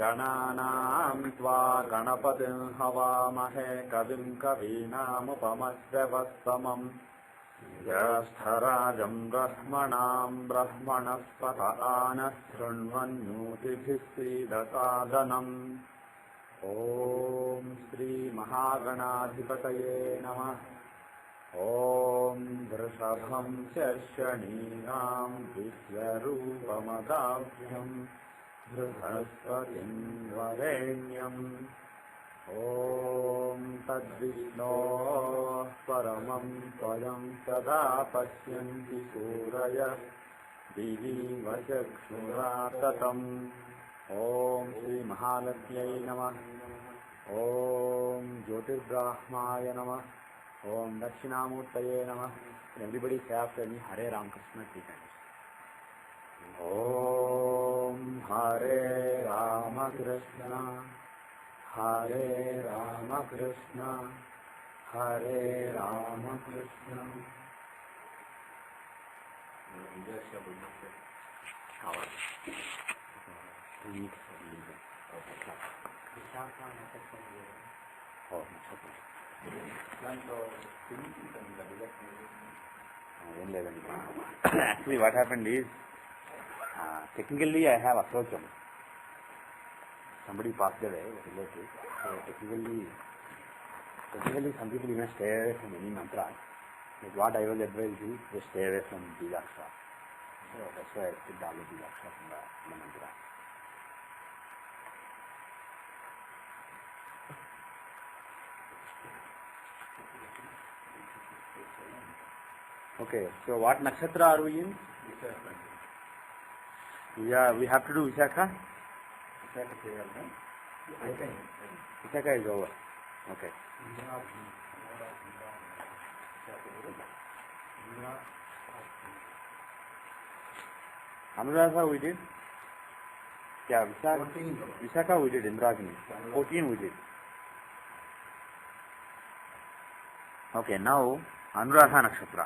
गणानां त्वा गणपतिं हवामहे कविं कवीनामुपमश्रवस्तमम् ज्येष्ठराजं ब्रह्मणां ब्रह्मणस्पत आनः शृण्वन्नोतिभिः सीदसादनम्। ॐ श्री महागणाधिपतये नमः। ॐ वृषभं शर्षणीनां विश्वरूपमदाभ्यं बृहस्पतिं वरेण्यम्। ॐ तद्विष्णोः परमं स्वयं सदा पश्यन्ति सूरयः दिवीव चक्षुषा ततम्। ॐ श्री महालक्ष्म्यै नमः। ॐ ज्योतिर्ब्राह्माय नमः। ॐ दक्षिणामूर्तये नमः। Everybody say after me, Hare Ram Krishna Krishna. Om Hare Ram Krishna Hare Ram Krishna Hare Ram Krishna. Actually, what happened is, technically I have approached them. Somebody passed away, a relative. So technically some people even stay away from any mantra. But what I will advise is to stay away from Bijaksha. So that's why I skipped all the Bijaksha from the mantra. Okay, so what nakshatra are we in? Yeah, we have to do Vishakha. Vishakha is over. Okay. Anuradha we did? Yeah, Vishakha we did, Indragini. 14 we did. Okay, now Anuradha nakshatra.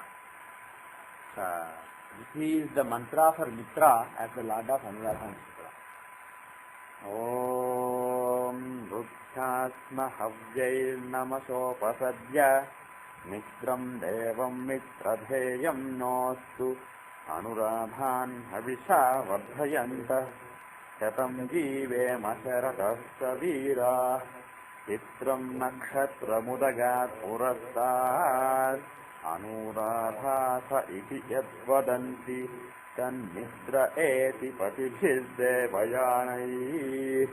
This is the mantra for Mitra as the Lord of Anuradha nakshatra. Om Ruddhasma Havyair Namasopasadya Mitram Devam Mitradheyam Nostu Anuradhan Havisha Vardhayanta Shatam Jivema Sharatas Savira Chitram Nakshatra Mudagat Purastat Anuradhasa iti yadvadanti tannidra eti patibhirdevayanaih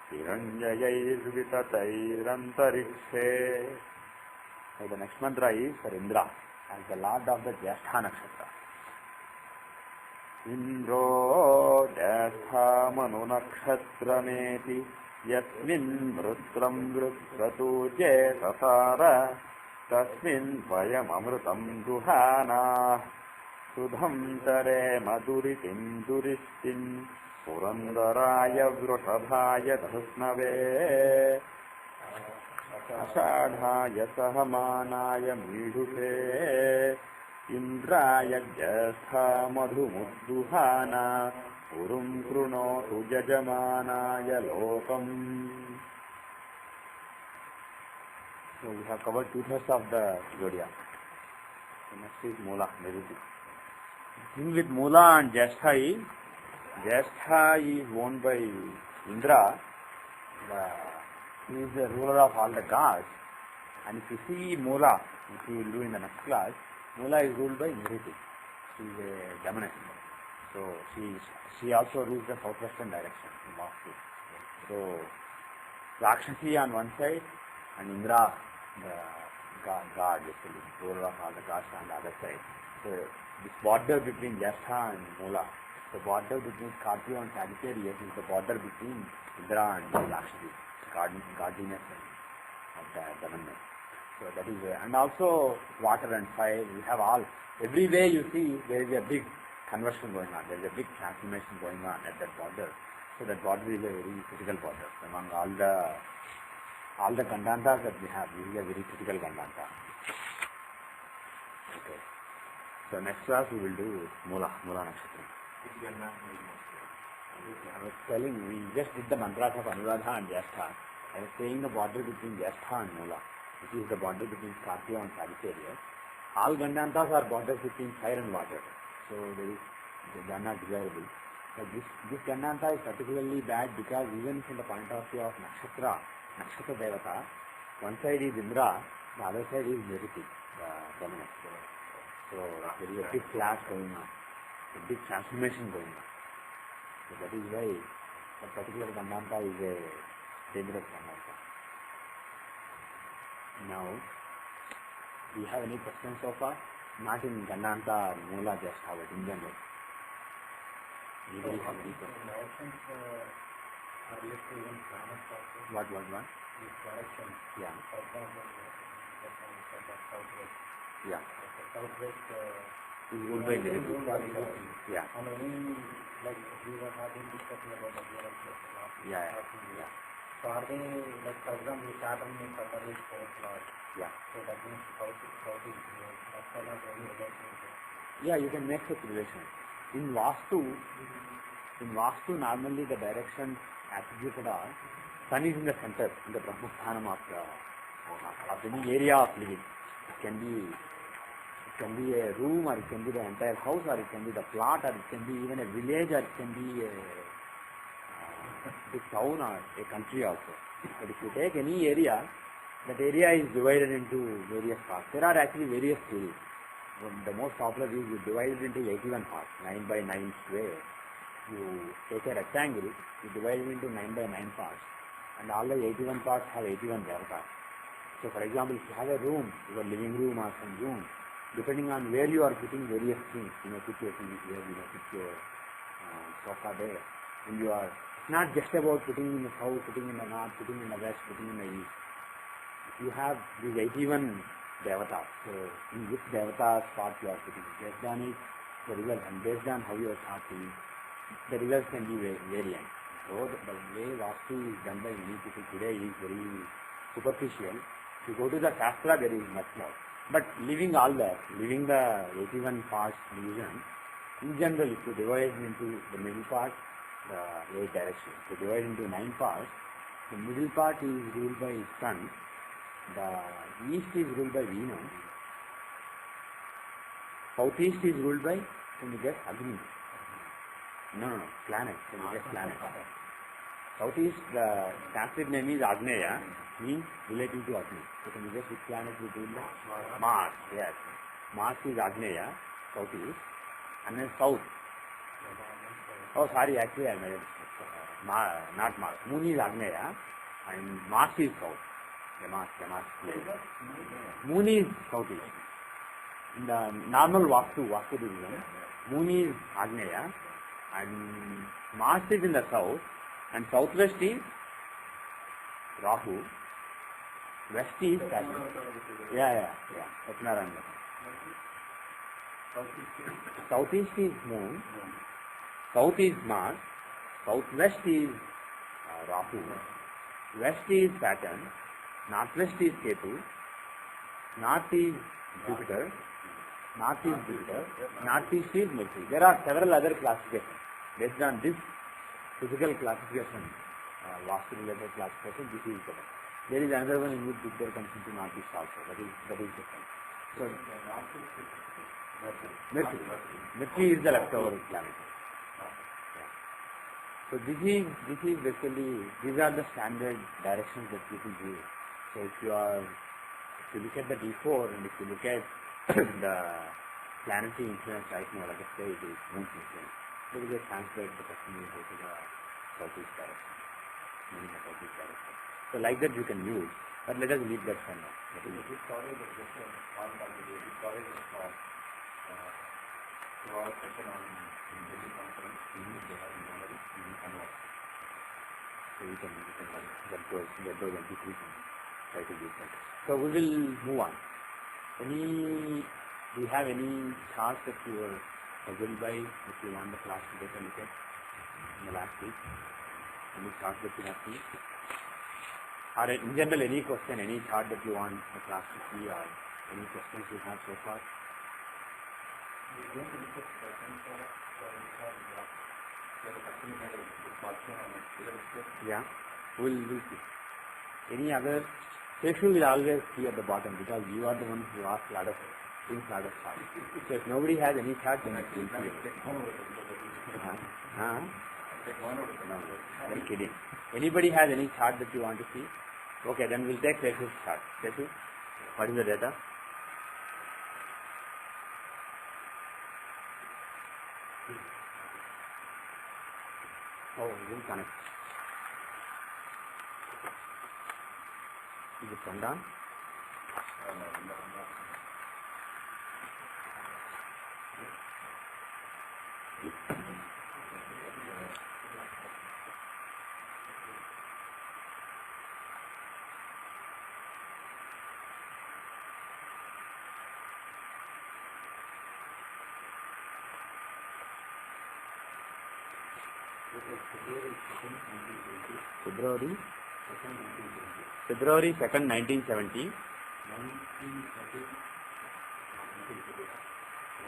hiranyayairvitatairantarikshe. So the next mantra is for Indra as the Lord of the Jyeshtha nakshatra. Indro Jyeshtha manu nakshastrameti yasmin vrutram vrutratu jesasara Tasmin vayam amrutam duhana sudham tare maduritim duristin purandaraya vrushabhaya dhusnave ashadhaya sahamanaya midhuse indraya jyestha madhumudduhana urum krunotu jajamanaya lokam. So we have covered 2/3 of the zodiac. So next is Mula, Niriti. The thing with Mula and Jyeshtha is owned by Indra. He is the ruler of all the gods. And if you see Mula, which we will do in the next class, Mula is ruled by Niriti. She is a Jamaness. So she also rules the southwestern direction in Vastu. So Rakshasi on one side and Indra, the god, basically, ruler of all the gods on the other side. So this border between Jyeshtha and Mula, the border between Scorpio and Sagittarius is the border between Indra and Lakshmi, godliness of the government. So that is and also water and fire, we have all, everywhere you see there is a big conversion going on, there is a big transformation going on at that border. So that border is a very critical border among all the Gandantas that we have. This is a very critical Gandanta. Okay. So next class we will do Mula Nakshatra. I was telling, we just did the mantras of Anuvadha and Jyestha. I was saying the border between Jyestha and Mula, which is the border between Scorpio and Sagittarius. All Gandantas are borders between fire and water. So they are not desirable. But this Gandanta is particularly bad because even from the point of view of Nakshatra Devata, one side is Indra, the other side is Niriti, the dominant. So there is a big clash going on, a big transformation going on. So that is why that particular Gandanta is a dangerous Gandanta. Now, do you have any questions so far? Not in Gandanta or Mula, just how it in general. Anybody have any questions? What? This direction. Yeah. For example, southwest. Yeah. Southwest is ruled by Niriti. Yeah. And any, like we were having discussion about the direction last Yeah. So are they, like for example, Saturn is Saturn is 4th lord. Yeah. So that means south is that's kind of any relation. Yeah, you can make such relation. In Vastu, normally the direction attributed are Sun is in the center, in the Brahmasthanam of any area of living. It can be a room, or it can be the entire house, or it can be the plot, or it can be even a village, or it can be a big town or a country also. But if you take any area, that area is divided into various parts. There are actually various theories. The most popular is you divide it into 81 parts, 9 by 9 square. You take a rectangle, you divide it into 9 by 9 parts, and all the 81 parts have 81 devatas. So for example, if you have a room, your living room or some room, depending on where you are putting various things, put your TV here, put your sofa there, and you are not just about putting in the south, putting in the north, putting in the west, putting in the east. You have these 81 devatas. So in which devata's part you are putting, based on it, the result, and based on how your thought is, the results can be variant. So the way Vastu is done by many people today is very superficial. If you go to the Shastra, there is much more. But leaving all that, leaving the 81 parts division, in general, if you divide into the middle part, the 8 directions, if you divide into 9 parts, the middle part is ruled by Sun, the east is ruled by Venus, southeast is ruled by, can you guess, Agni? No, planet, can you guess planet? Southeast, the Sanskrit name is Agneya, means relative to Agni. So can you guess which planet is ruled by? Mars, yes. Mars is Agneya, southeast, and then south. Oh, sorry, actually I made it. Not Mars. Moon is Agneya, and Mars is south. The Mars place. Moon is southeast. In the normal Vastu division, Moon is Agneya, and Mars is in the south, and southwest is Rahu, west is Saturn. Yeah. Satnaranga. Southeast is Moon, south is Mars, southwest is Rahu, west is Saturn, northwest is Ketu, north is Jupiter, northeast is Mercury. There are several other classifications. Based on this physical classification, Vastu related classification, this is better. There is another one in which Jupiter comes into northeast also. That is different. So Mercury is the leftover planet. So this is basically, these are the standard directions that people give. So if you look at the D4 and if you look at the planetary influence right now, like I say, it is Moon's influence. So we just translate the person will go to the southeast direction, meaning the southeast direction. So like that you can use, but let us leave that for now. So we can get those and try to do that. So we will move on. Do you have any charts that you were puzzled by, if you want the class to take a look at in the last week? Any charts that you have seen? Or in general, any question, any chart that you want the class to see, or any questions you have so far? Yeah, we'll see. Any other Seshu will always be at the bottom because you are the one who asks lot of things, lot of charts. So if nobody has any chart, then it will be. No, I'm kidding. Anybody has any chart that you want to see? Okay, then we'll take Seshu's chart. Seshu, what is the data? Oh, we'll connect. Is it come down? February 2nd, 1970.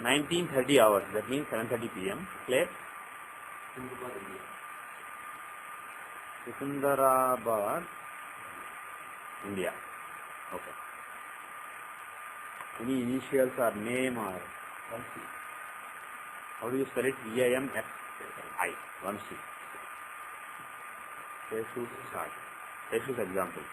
19:30 hours. That means 7:30 p.m. Place? Secunderabad, India. Okay. Any initials or name or how do you spell it? VIMFI. Vamshi. Seshu's chart. Seshu's example.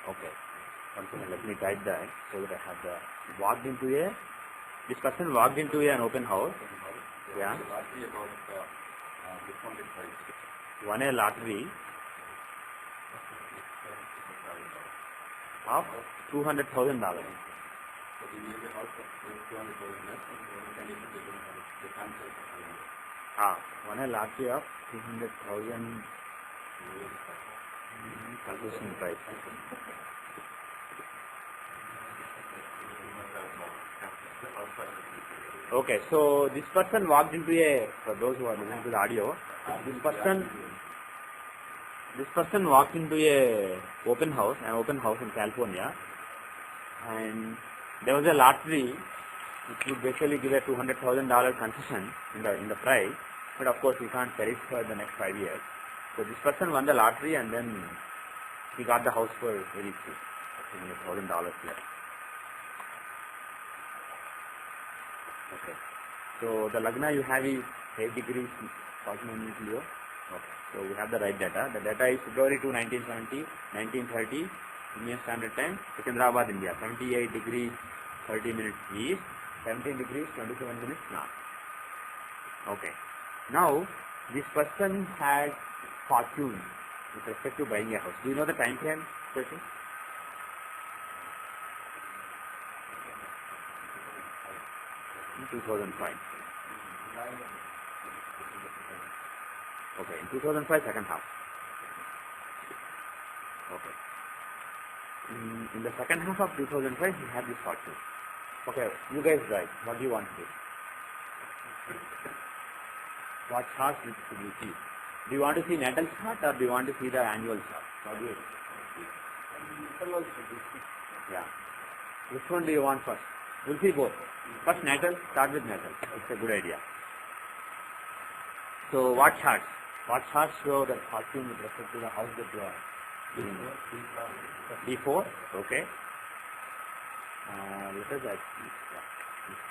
Okay. Let me type that so that I have the this person walked into an open house. Yeah. Won a lottery of $200,000. Won a lottery of 200,000 calculation price. Okay, so this person walked into for those who are listening to the audio, this person walked into an open house in California, and there was a lottery which would basically give a $200,000 concession in the price, but of course we can't sell it for the next 5 years. So this person won the lottery and then he got the house for very cheap, $200,000 less. Okay, so the Lagna you have is 8 degrees 49 minutes Leo. Okay, so we have the right data. The data is February 2, 1970, 1930, Indian Standard Time, Secunderabad, India, 78 degrees 30 minutes east, 17 degrees 27 minutes north. Okay, now this person had fortune with respect to buying a house. Do you know the time frame, person? In 2005. Okay, in 2005, second half. Okay. In the second half of 2005, he had this fortune. Okay, you guys guys, what do you want to do? What chart should we see? Do you want to see natal chart or do you want to see the annual chart? What do you Yeah. Which one do you want first? We'll see both. First natal, start with natal. It's a good idea. So what charts? What charts show the fortune with respect to the house that you are giving? D4, okay. Let us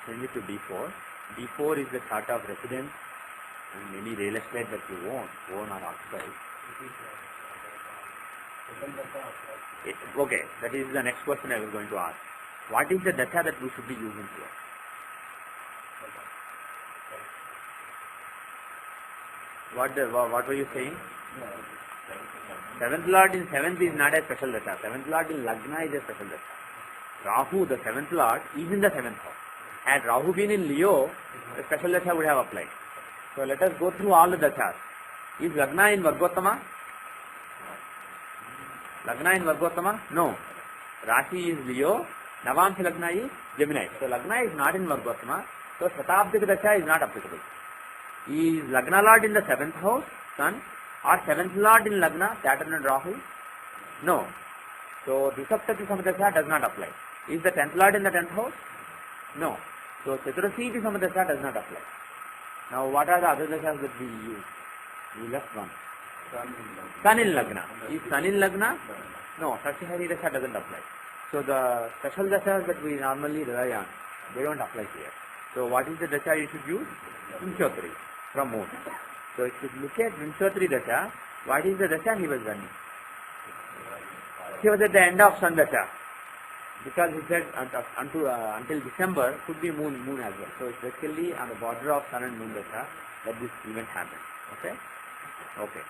change it to D4. D4 is the chart of residence and any real estate that you own or occupy. Okay, that is the next question I was going to ask. What is the data that we should be using here? What were you saying? Seventh Lord in 7th is not a special data. 7th Lord in Lagna is a special data. Rahu, the 7th Lord, is in the 7th house. Had Rahu been in Leo, the special data would have applied. So let us go through all the dashas. Is Lagna in Vargottama? Lagna in Vargottama? No. Rashi is Leo. Navamsha Lagna is Gemini. So Lagna is not in Vargottama. So Shatabdika dasha is not applicable. Is Lagna Lord in the 7th house, Sun, or 7th Lord in Lagna, Saturn and Rahu? No. So Disaptati Samadasya does not apply. Is the 10th Lord in the 10th house? No. So Chaturasiti Samadasya does not apply. Now what are the other dashas that we use? We left one. Sun in Lagna. Is Sun in Lagna? No. Sashihari Dasha doesn't apply. So the special dashas that we normally rely on, they don't apply here. So what is the dasha you should use? Vinchotri from moon. So if you look at Vinchotri dasha, what is the dasha he was running? He was at the end of Sun dasha. Because he said until December could be moon as well. So it's basically on the border of Sun and Moon dasha that this event happened. Okay? Okay.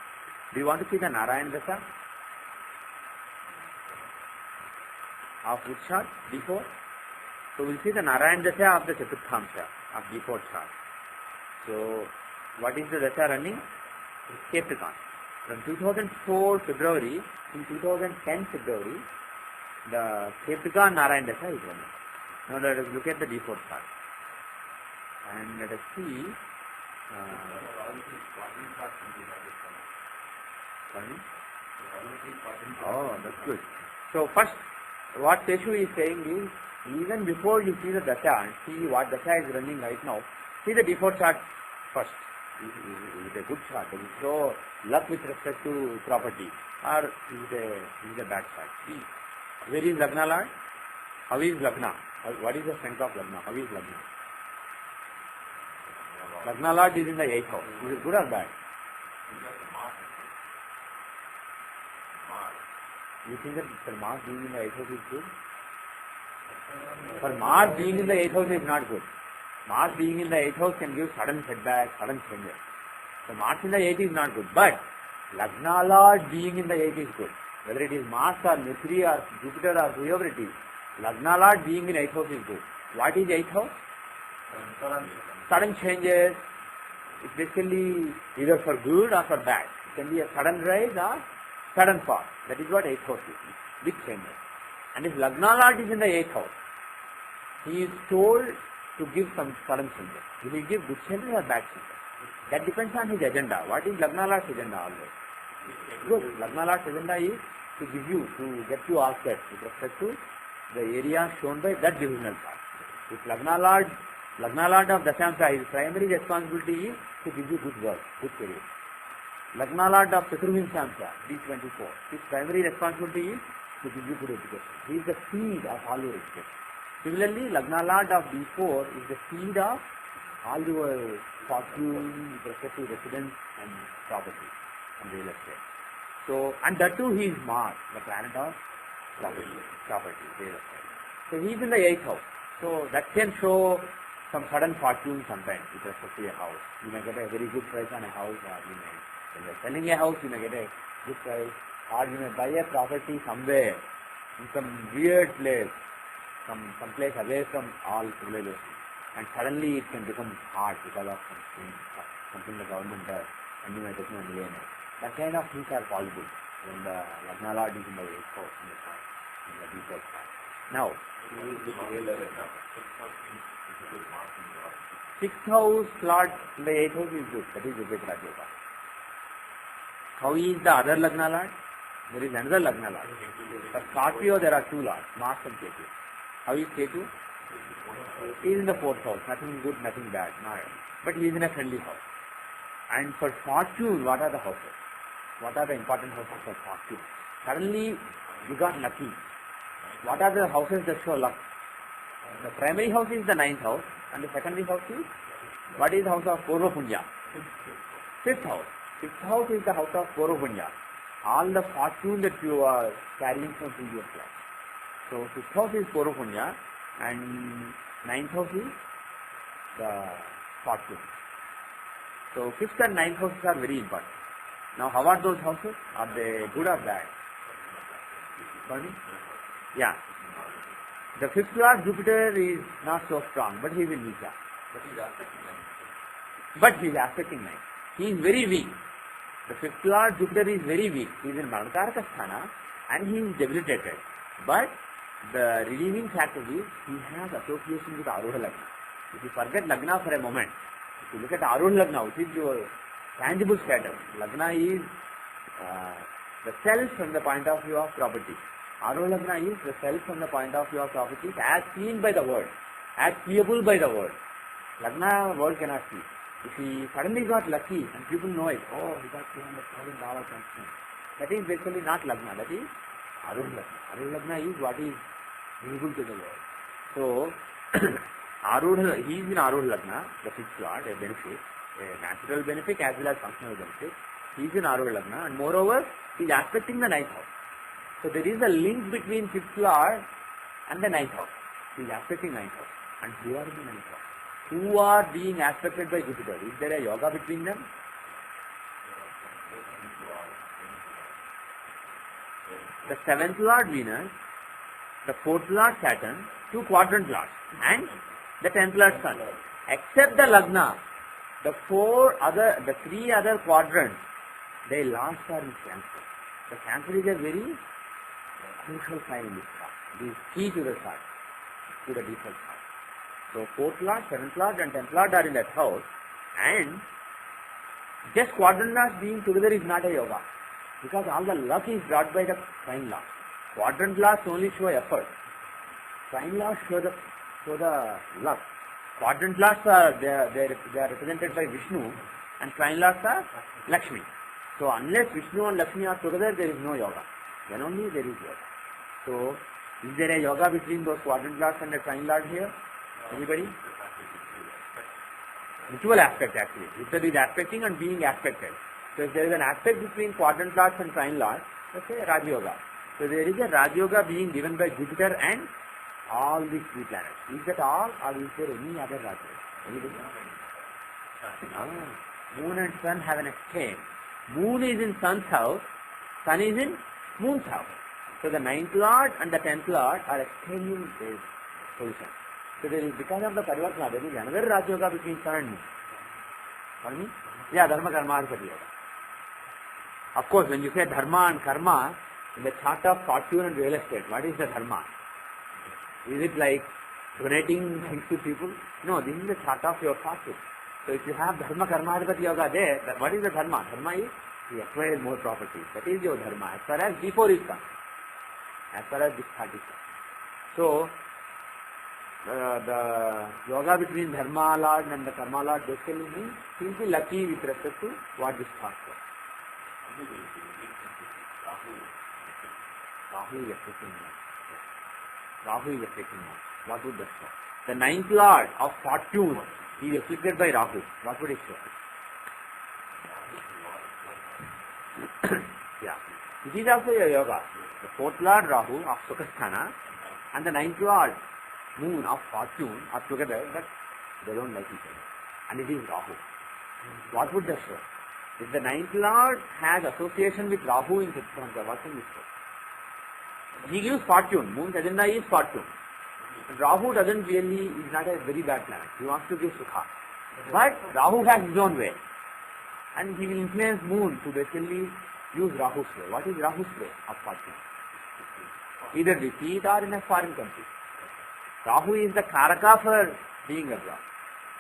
Do you want to see the Narayan dasha? Of which chart? D4. So we'll see the Narayan dasha of the Chaturthamsha of D4 chart. So what is the dasha running? Capricorn. From 2004 February to 2010 February, the Capricorn Narayan dasha is running. Now let us look at the D4 chart. And let us see. Oh, that's good. So first, what Teshu is saying is, even before you see the dasha and see what dasha is running right now, see the D4 chart first. Is it a good chart? Does it show luck with respect to property? Or is it a bad chart? See, where is Lagna Lord? How is Lagna? What is the strength of Lagna? How is Lagna? Lagna Lord is in the 8th house. Is it good or bad? You think that for Mars being in the 8th house is good? For Mars being in the 8th house is not good. Mars being in the 8th house can give sudden setbacks, sudden changes. So Mars in the 8th is not good. But Lagna Lord being in the 8th is good. Whether it is Mars or Mercury or Jupiter or whoever it is, Lagna Lord being in 8th house is good. What is 8th house? Sudden changes. It's basically either for good or for bad. It can be a sudden rise or sudden fall. That is what 8th house is. Big changes. And if Lagna Lord is in the 8th house, he is told to give some sudden changes. He will give good changes or bad changes. That depends on his agenda. What is Lagna Lord's agenda always? Good. Lagna Lord's agenda is to give you, to get you all set with respect to the area shown by that divisional chart. If Lagna Lord of Dashamsa, his primary responsibility is to give you good work, good career. Lagna Lord of Chaturvinshamsa, D24, his primary responsibility is to give you good education. He is the seed of all your education. Similarly, Lagna Lord of D4 is the seed of all your fortune with respect to residence and property and real estate. So, and that too he is Mars, the planet of property, real estate. So he is in the 8th house. So that can show some sudden fortune sometimes with respect to a house. You may get a very good price on a house, or you may, when you are selling a house, you may get a good price, or you may buy a property somewhere in some weird place, some place away from all civilization, and suddenly it can become hard because of something the government does, and you may get no delay in it. That kind of things are possible when the Lagna Lord is in the 8th house, in the default chart. Now, 6th house Lord in the 8th house is good. That is Vivek Rajyoga. How is the other Lagna Lord? There is another Lagna Lord. For Scorpio there are 2 Lords, Mars and Ketu. How is Ketu? He is in the 4th house. Nothing good, nothing bad. But he is in a friendly house. And for fortune, what are the houses? What are the important houses for fortune? Suddenly you got lucky. What are the houses that show luck? The primary house is the 9th house, and the secondary house is, what is the house of Purva Punya? 5th house. 5th house is the house of Purva Punya. All the fortune that you are carrying from previous life. So 5th house is Purva Punya, and 9th house is the fortune. So 5th and 9th houses are very important. Now how are those houses? Are they good or bad? Pardon? Yeah. The 5th Lord Jupiter is not so strong, but he is in Nisha. But he is aspecting 9. He is very weak. The 5th Lord Jupiter is very weak. He is in Marankaraka Sthana and he is debilitated. But the redeeming factor is he has association with Arudha Lagna. If you forget Lagna for a moment, if you look at Arudha Lagna, which is your tangible status, Lagna is the self from the point of view of property. Aroha Lagna is the self from the point of view of properties as seen by the world, as seeable by the world. Lagna, world cannot see. If he suddenly got lucky and people know it, oh, he got $200,000 something. That is basically not Lagna, that is Aroha Lagna. Aroha Lagna is what is visible to the world. So, he is in Aroha Lagna, the fifth lord, a benefit, a natural benefit as well as functional benefit. He is in Aroha Lagna, and moreover, he is aspecting the ninth house. So there is a link between fifth lord and the ninth house. He is aspecting ninth house. And who are in the ninth house? Who are being aspected by Jupiter? Is there a yoga between them? The seventh lord Venus, the fourth lord Saturn, two quadrant lords, and the 10th lord Sun. Except the Lagna, the three other quadrants, their lords are in Cancer. The Cancer is a very crucial sign in this chart. It is key to the chart, to the default chart. So 4th lord, 7th lord and 10th lord are in that house, and just quadrant lords being together is not a yoga, because all the luck is brought by the sign law. Quadrant lords only show effort. Sign laws show the luck. Quadrant lords are they are represented by Vishnu, and sign laws are Lakshmi. So unless Vishnu and Lakshmi are together, there is no yoga. Then only there is yoga. So is there a yoga between those quadrant lords and the sign lord here? Anybody? Mutual aspect actually. Jupiter is aspecting and being aspected. So if there is an aspect between quadrant lords and sign lords, let's say Raj Yoga. So there is a Raj Yoga being given by Jupiter and all these three planets. Is that all, or is there any other Raj Yoga? Anybody? Moon and Sun have an exchange. Moon is in Sun's house, Sun is in Moon's house. So the 9th lord and the 10th lord are exchanging their position. So there is, because of the Parivartana, there is another Raj Yoga between Sun and Moon. Pardon me? Yeah, Dharma Karma Adhipati Yoga. Of course, when you say Dharma and Karma, in the chart of fortune and real estate, what is the Dharma? Is it like donating things to people? No, this is the chart of your fortune. So if you have Dharma Karma Adhipati Yoga there, what is the Dharma? Dharma is you acquire more properties. That is your Dharma, as far as D4 is concerned. As far as this chart is concerned. So, the yoga between Dharma Lord and the Karma Lord basically means he will be lucky with respect to what this thought was. Rahu is affecting him. Rahu is affecting him. What would that show? The 9th Lord of fortune is afflicted by Rahu. What would it show? Yeah. It is also a yoga. The 4th Lord Rahu of Sukhasthana and the 9th Lord Moon of fortune are together, but they don't like each other. And it is Rahu. What would that show? If the 9th Lord has association with Rahu in Siddhanta, what can we show? He gives fortune. Moon's agenda is fortune. And Rahu doesn't really, is not a very bad planet. He wants to give Sukha. But Rahu has his own way. And he will influence Moon to basically use Rahu's way. What is Rahu's way of fortune? Either defeat or in a foreign country. Rahu is the Karaka for being abroad.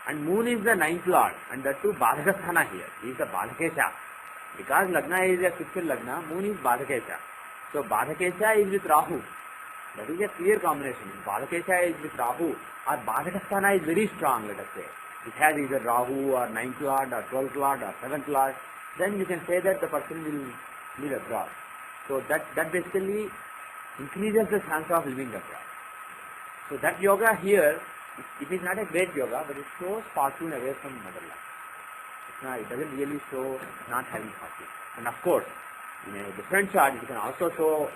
And Moon is the 9th Lord. And that too Badhakasthana here. He is the Badhakesha. Because Lagna is a fixed Lagna, Moon is Badhakesha. So Badhakesha is with Rahu. That is a clear combination. If Badhakesha is with Rahu, or Badhakasthana is very strong, let us say. It has either Rahu or 9th Lord or 12th Lord or 7th Lord. Then you can say that the person will live abroad. So that basically increases the chance of living abroad. So that yoga here, it is not a great yoga, but it shows fortune away from motherland. It doesn't really show not having fortune. And of course, in a different chart, it can also show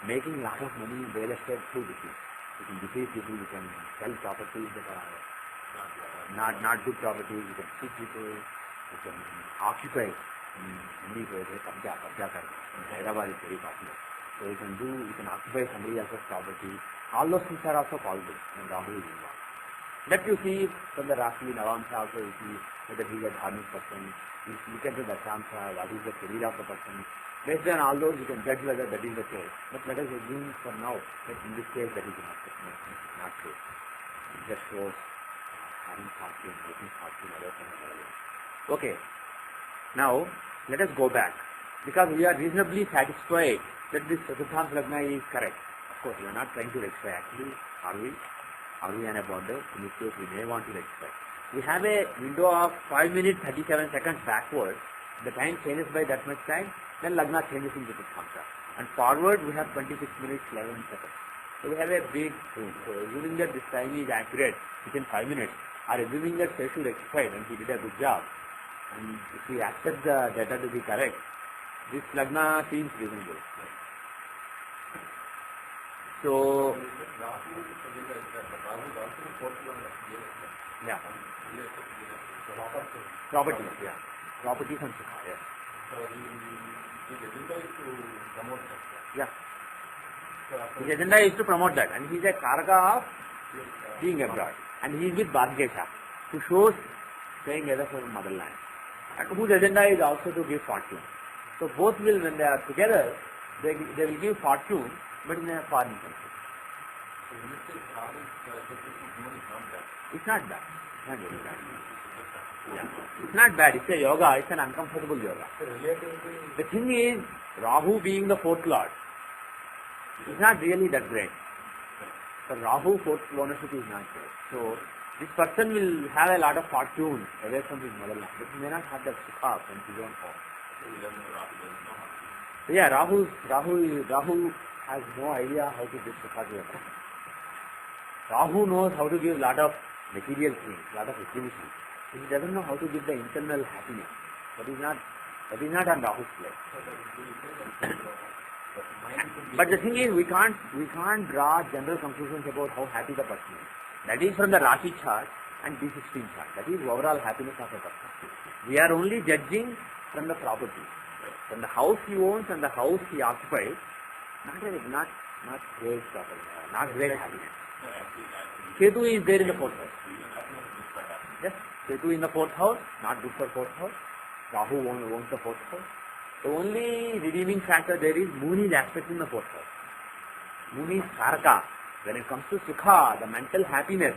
making lot of money in real estate through defeat. You can defeat people, you can sell properties that are not good properties, you can cheat people, you can occupy many places, kabja karna. In Hyderabad is very popular. So you can occupy somebody else's property. All those things are also possible when Rahu is involved. That you see from the Rashi, Navamsa also you see whether he is a dharmic person. You look at the Dashamsa, what is the career of the person. Based on all those, you can judge whether that is the case. But let us assume for now that in this case that is not true. It just shows having fortune, making fortune away from the world. Okay. Now, let us go back. because we are reasonably satisfied that this Chaturthams Lagna is correct. Of course, we are not trying to rectify. Actually, are we on a border? In this case, we may want to rectify. We have a window of 5 minutes 37 seconds backward. The time changes by that much time, then Lagna changes into Chaturthamsa. And forward, we have 26 minutes 11 seconds. So we have a big room. So assuming that this time is accurate within 5 minutes, or assuming that Seshu rectified and he did a good job, and if we accept the data to be correct, this Lagna seems reasonable. So, yeah. Properties, yeah. Properties and Sukha, yes. So his agenda is to promote that. Yeah. His agenda is to promote that, and he is a Karaka of being abroad. And he is with Bhaggesha, who shows staying away from motherland, and whose agenda is also to give fortune. So both will, when they are together, they will give fortune, but in a foreign country. So when you say Bharat, It's not bad. It's not very bad. Yeah. It's not bad. It's a yoga. It's an uncomfortable yoga. The thing is, Rahu being the fourth lord, is not really that great. For Rahu, fourth ownership is not great. So this person will have a lot of fortune away from his motherland, but he may not have that sukha from his own home. So yeah, Rahu has no idea how to give sukha to a person. Rahu knows how to give lot of material things, lot of activities. He doesn't know how to give the internal happiness. That is not on Rahu's plate. But the thing is, we can't draw general conclusions about how happy the person is. That is from the Rashi chart and D16 chart. That is overall happiness of a person. We are only judging from the property, from the house he owns and the house he occupies. Not great property, not great happiness. Ketu is there in the fourth house. Yes, Ketu in the fourth house, not good for fourth house. Rahu owns the fourth house. The only redeeming factor there is Moon is aspect in the fourth house. Moon is Karaka. When it comes to Sukha, the mental happiness,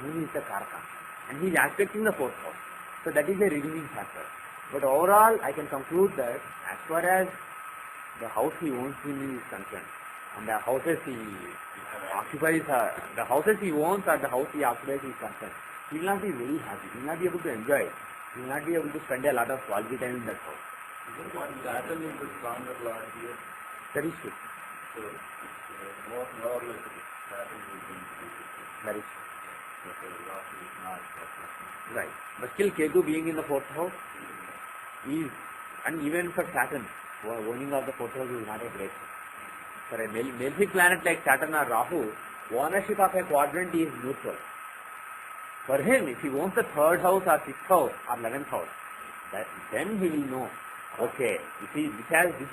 Moon is the Karaka. And he is aspecting the fourth house. So that is a redeeming factor. But overall, I can conclude that as far as the house he owns is concerned, and the houses he occupies, the houses he owns or the house he occupies is concerned, he will not be very happy. He will not be able to enjoy it. He will not be able to spend a lot of quality time in that house. Saturn is the stronger lord here. That is true. So more or less Saturn is going to be. That is true. Rahu is not. Right. But still Ketu being in the fourth house is, and even for Saturn, owning of the fourth house is not a great thing. For a malefic planet like Saturn or Rahu, ownership of a quadrant is neutral. For him, if he owns the third house or sixth house or 11th house, then he will know, okay, this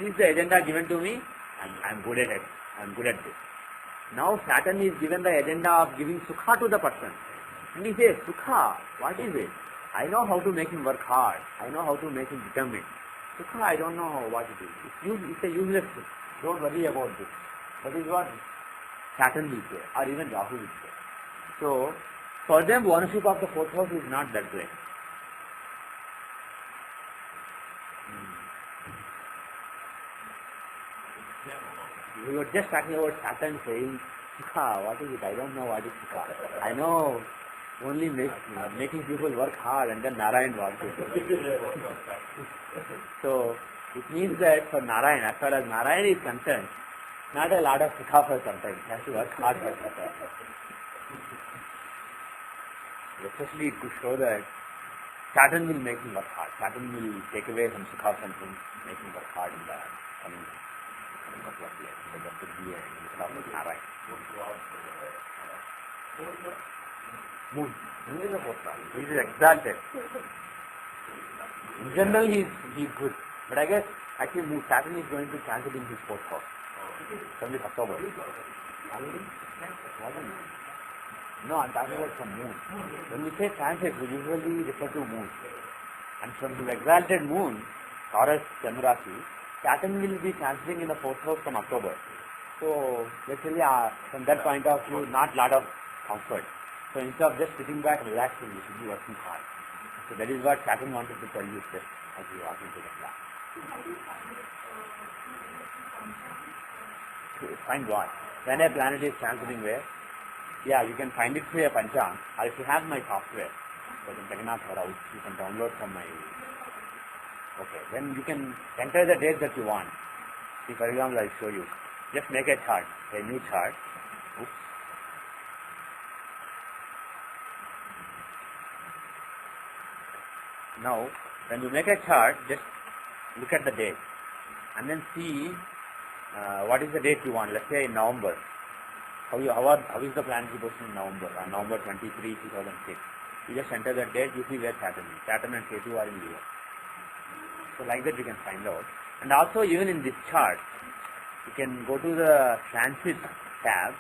is the agenda given to me, I'm good at it. I'm good at this. Now Saturn is given the agenda of giving sukha to the person. And he says, sukha, what is it? I know how to make him work hard. I know how to make him determined. Sukha, I don't know what it is. It's a useless thing. Don't worry about this. That is what Saturn will say, or even Rahu will say. So, for them, ownership of the fourth house is not that great. We were just talking about Saturn saying, Sukha, what is it? I don't know what is Sukha. I know only making people work hard and then Narayan wants it. So, it means that for Narayan, as far as Narayan is concerned, not a lot of Sukha for sometimes. He has to work hard for sometimes. Especially to show that Saturn will make him work hard. Saturn will take away some Sukha from him, make him work hard in the coming couple of years. So that would be a Sukha for Narayan. Moon. Moon is a fourth house. He is exalted. In general, he is good. But I guess actually Saturn is going to transit in his fourth house. From this October. No, I'm talking about some moon. When we say transit, we usually refer to moon. And from the exalted moon, Taurus Chandrasi, Saturn will be transiting in the fourth house from October. So, basically, from that point of view, not lot of comfort. So, instead of just sitting back and relaxing, you should be working hard. So, that is what Saturn wanted to tell you just as you walk into the class. Find what? When a planet is transiting where? Yeah, you can find it through a Panchang, or if you have my software, you can download from my. Okay, then you can enter the date that you want. See, for example, I'll show you. Just make a chart, a new chart. Oops. Now, when you make a chart, just look at the date and then see what is the date you want. Let's say in November. How is the planetary position in November? November 23, 2006. You just enter the date, you see where Saturn is. Saturn and Ketu are in Leo. So like that you can find out. And also even in this chart, you can go to the transit tab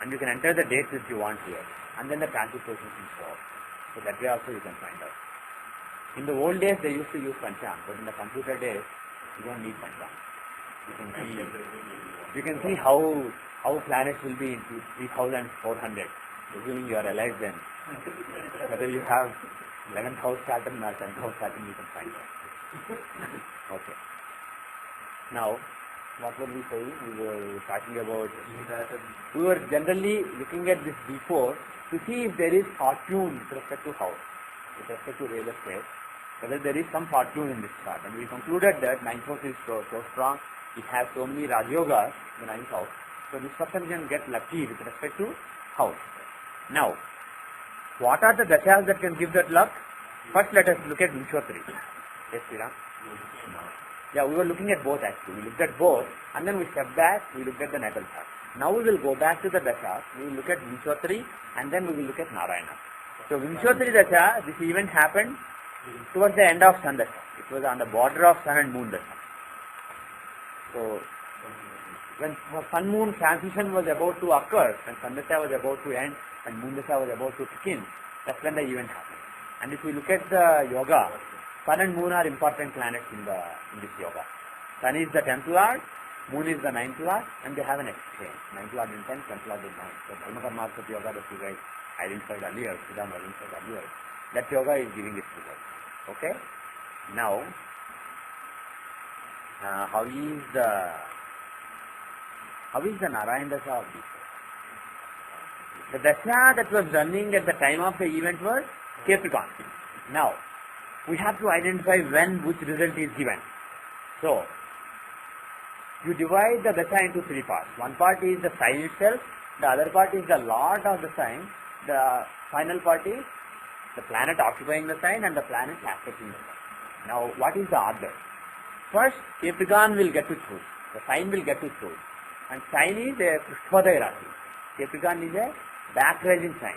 and you can enter the dates that you want here. And then the transit positions will show up. So that way also you can find out. In the old days they used to use Panchang, but in the computer days you don't need Panchang. You can see how planets will be in 3400, assuming you are alive then. Whether you have 11th house Saturn or 10th house Saturn, you can find out. Okay. Now, what were we saying? We were talking about. We were generally looking at this before to see if there is fortune with respect to house, with respect to real estate, whether there is some fortune in this chart. And we concluded that 9th house is so strong. It has so many Rajyogas, the 9th house. So this person can get lucky with respect to house. Now, what are the dashas that can give that luck? First, let us look at m4a. Yes, Sriram? Yeah, we were looking at both actually. We looked at both, and then we stepped back, we looked at the natal chart. Now we will go back to the dashas, we will look at m4a, and then we will look at Narayana. So m4a dasha, this event happened towards the end of Sun dasha. It was on the border of Sun and Moon dasha. So, when Sun Moon transition was about to occur, when Sun dasha was about to end and Moon dasha was about to kick in, that's when the event happened. And if we look at the yoga, Sun and Moon are important planets in this yoga. Sun is the 10th lord, Moon is the 9th lord, and they have an exchange. 9th lord in 10th, 10th lord in 9th. So Dharma Karmasat yoga that you guys identified earlier, Siddham identified earlier, that yoga is giving its result. Okay? Now, how is the Narayan dasha of this? The dasha that was running at the time of the event was Capricorn. Now, we have to identify when which result is given. So, you divide the dasha into three parts. One part is the sign itself, the other part is the lord of the sign, the final part is the planet occupying the sign and the planet aspecting the sign. Now, what is the order? First, Capricorn will get to choose. The sign will get to choose. And sign is a Prishthvodaya Rashi. Capricorn is a back-rising sign.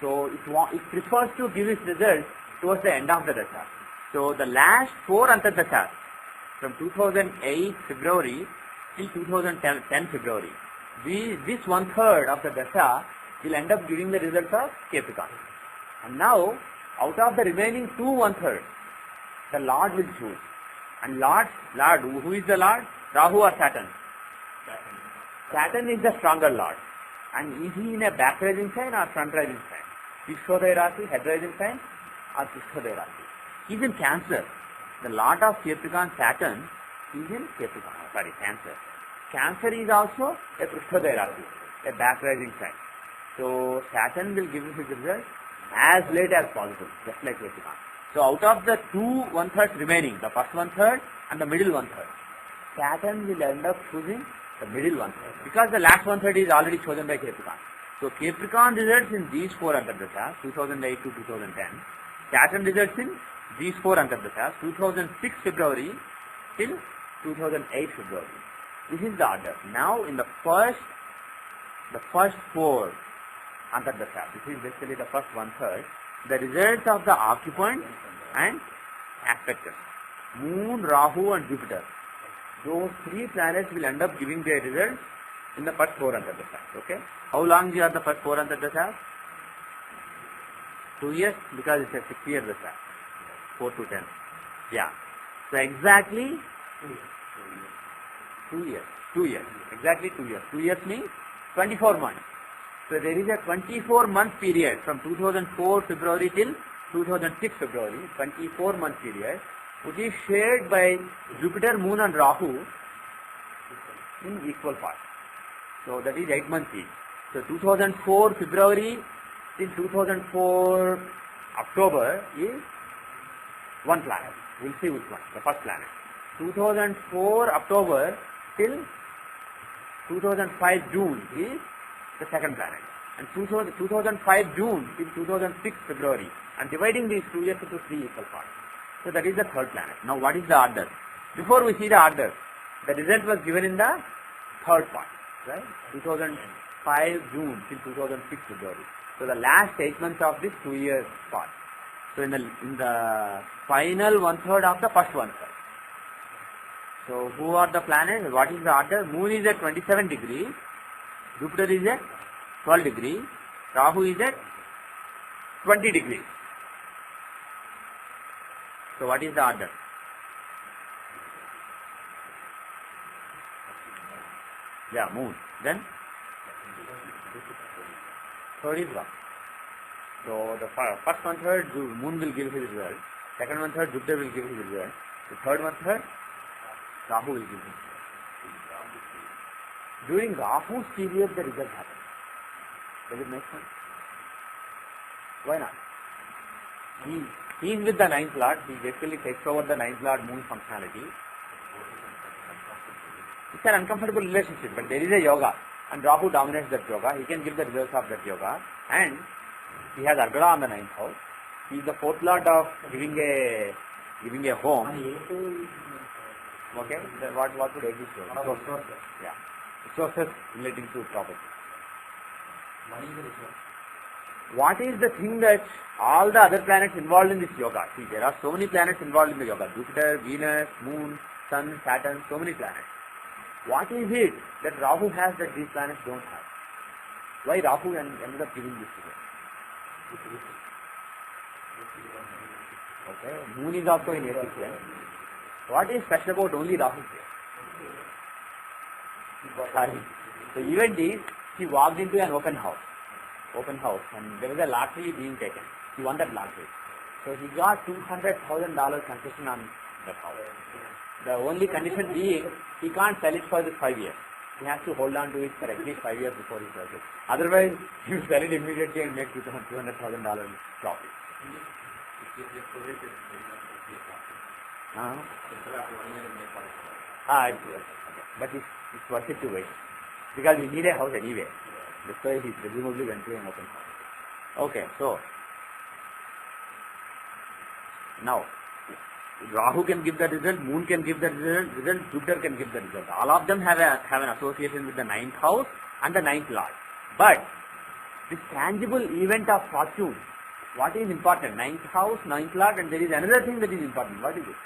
So, it prefers to give its result towards the end of the dasha. So, the last 4 antardashas from 2008 February till 2010 February, this 1/3 of the dasha will end up giving the results of Capricorn. And now, out of the remaining 2 1/3, the Lord will choose. And Lord, who is the Lord? Rahu or Saturn? Saturn is the stronger Lord. And is he in a back rising sign or front rising sign? Prishthvodaya Rashi, head rising sign, or Prishthvodaya Rashi? He is in Cancer. The Lord of Capricorn, Saturn, is in Cancer. Cancer is also a Prishthvodaya Rashi, a back rising sign. So Saturn will give his result as late as possible, just like Capricorn. So out of the 2 1/3 remaining, the first 1/3 and the middle 1/3, Saturn will end up choosing the middle 1/3 because the last 1/3 is already chosen by Capricorn. So Capricorn results in these 4 antardashas, 2008 to 2010. Saturn results in these 4 antardashas, 2006 February till 2008 February. This is the order. Now in the first 4 antardashas, this is basically the first 1/3, the results of the occupant and aspector, Moon, Rahu and Jupiter. Those 3 planets will end up giving their results in the first 4 antardashas. Okay? How long are the first 4 antardashas? 2 years, because it's a 6-year dasha. 4 to 10. Yeah. So exactly 2 years. 2 years. Exactly 2 years. 2 years means 24 months. So there is a 24-month period from 2004 February till 2006 February, 24-month period, which is shared by Jupiter, Moon and Rahu in equal parts. So that is 8 months each. So 2004 February till 2004 October is one planet. We'll see which one, the first planet. 2004 October till 2005 June is the second planet. And 2005 June till 2006 February. I'm dividing these 2 years into 3 equal parts. So that is the third planet. Now what is the order? Before we see the order, the result was given in the third part, right? 2005 June till 2006 February. So the last 8 months of this 2 years part. So in the final 1/3 of the first 1/3. So who are the planets? What is the order? Moon is at 27 degrees. Jupiter is at 12 degrees. Rahu is at 20 degrees. So what is the order? Yeah, Moon. Then third is Rahu. So the first 1/3 Moon will give his result. Second 1/3 Jupiter will give his result. The third 1/3 Rahu will give his result. During Rahu's period the result happens. Does it make sense? Why not? He is with the 9th Lord. He basically takes over the 9th Lord Moon functionality. It's an uncomfortable relationship, but there is a yoga, and Rahu dominates that yoga. He can give the results of that yoga, and he has Argada on the 9th house. He is the 4th Lord of giving a home. Okay, then what would exist? Yeah, resources relating to property. What is the thing that all the other planets involved in this yoga? See, there are so many planets involved in the yoga. Jupiter, Venus, Moon, Sun, Saturn, so many planets. What is it that Rahu has that these planets don't have? Why Rahu ended up giving this to them? Okay, Moon is also in 8th here. What is special about only Rahu here? Sorry. The event is, he walked into an open house, and there was a lottery being taken. He won that lottery. So he got $200,000 concession on that house. The only condition being, he can't sell it for this 5 years. He has to hold on to it for at least 5 years before he sells it. Otherwise, he will sell it immediately and make $200,000 profit. But it's worth it to wait. Because we need a house anyway. That's why he presumably went to an open house. Okay, so now Rahu can give the result, Moon can give the result, Jupiter can give the result. All of them have an association with the 9th house and the 9th Lord. But this tangible event of fortune, what is important? 9th house, 9th Lord, and there is another thing that is important. What is it?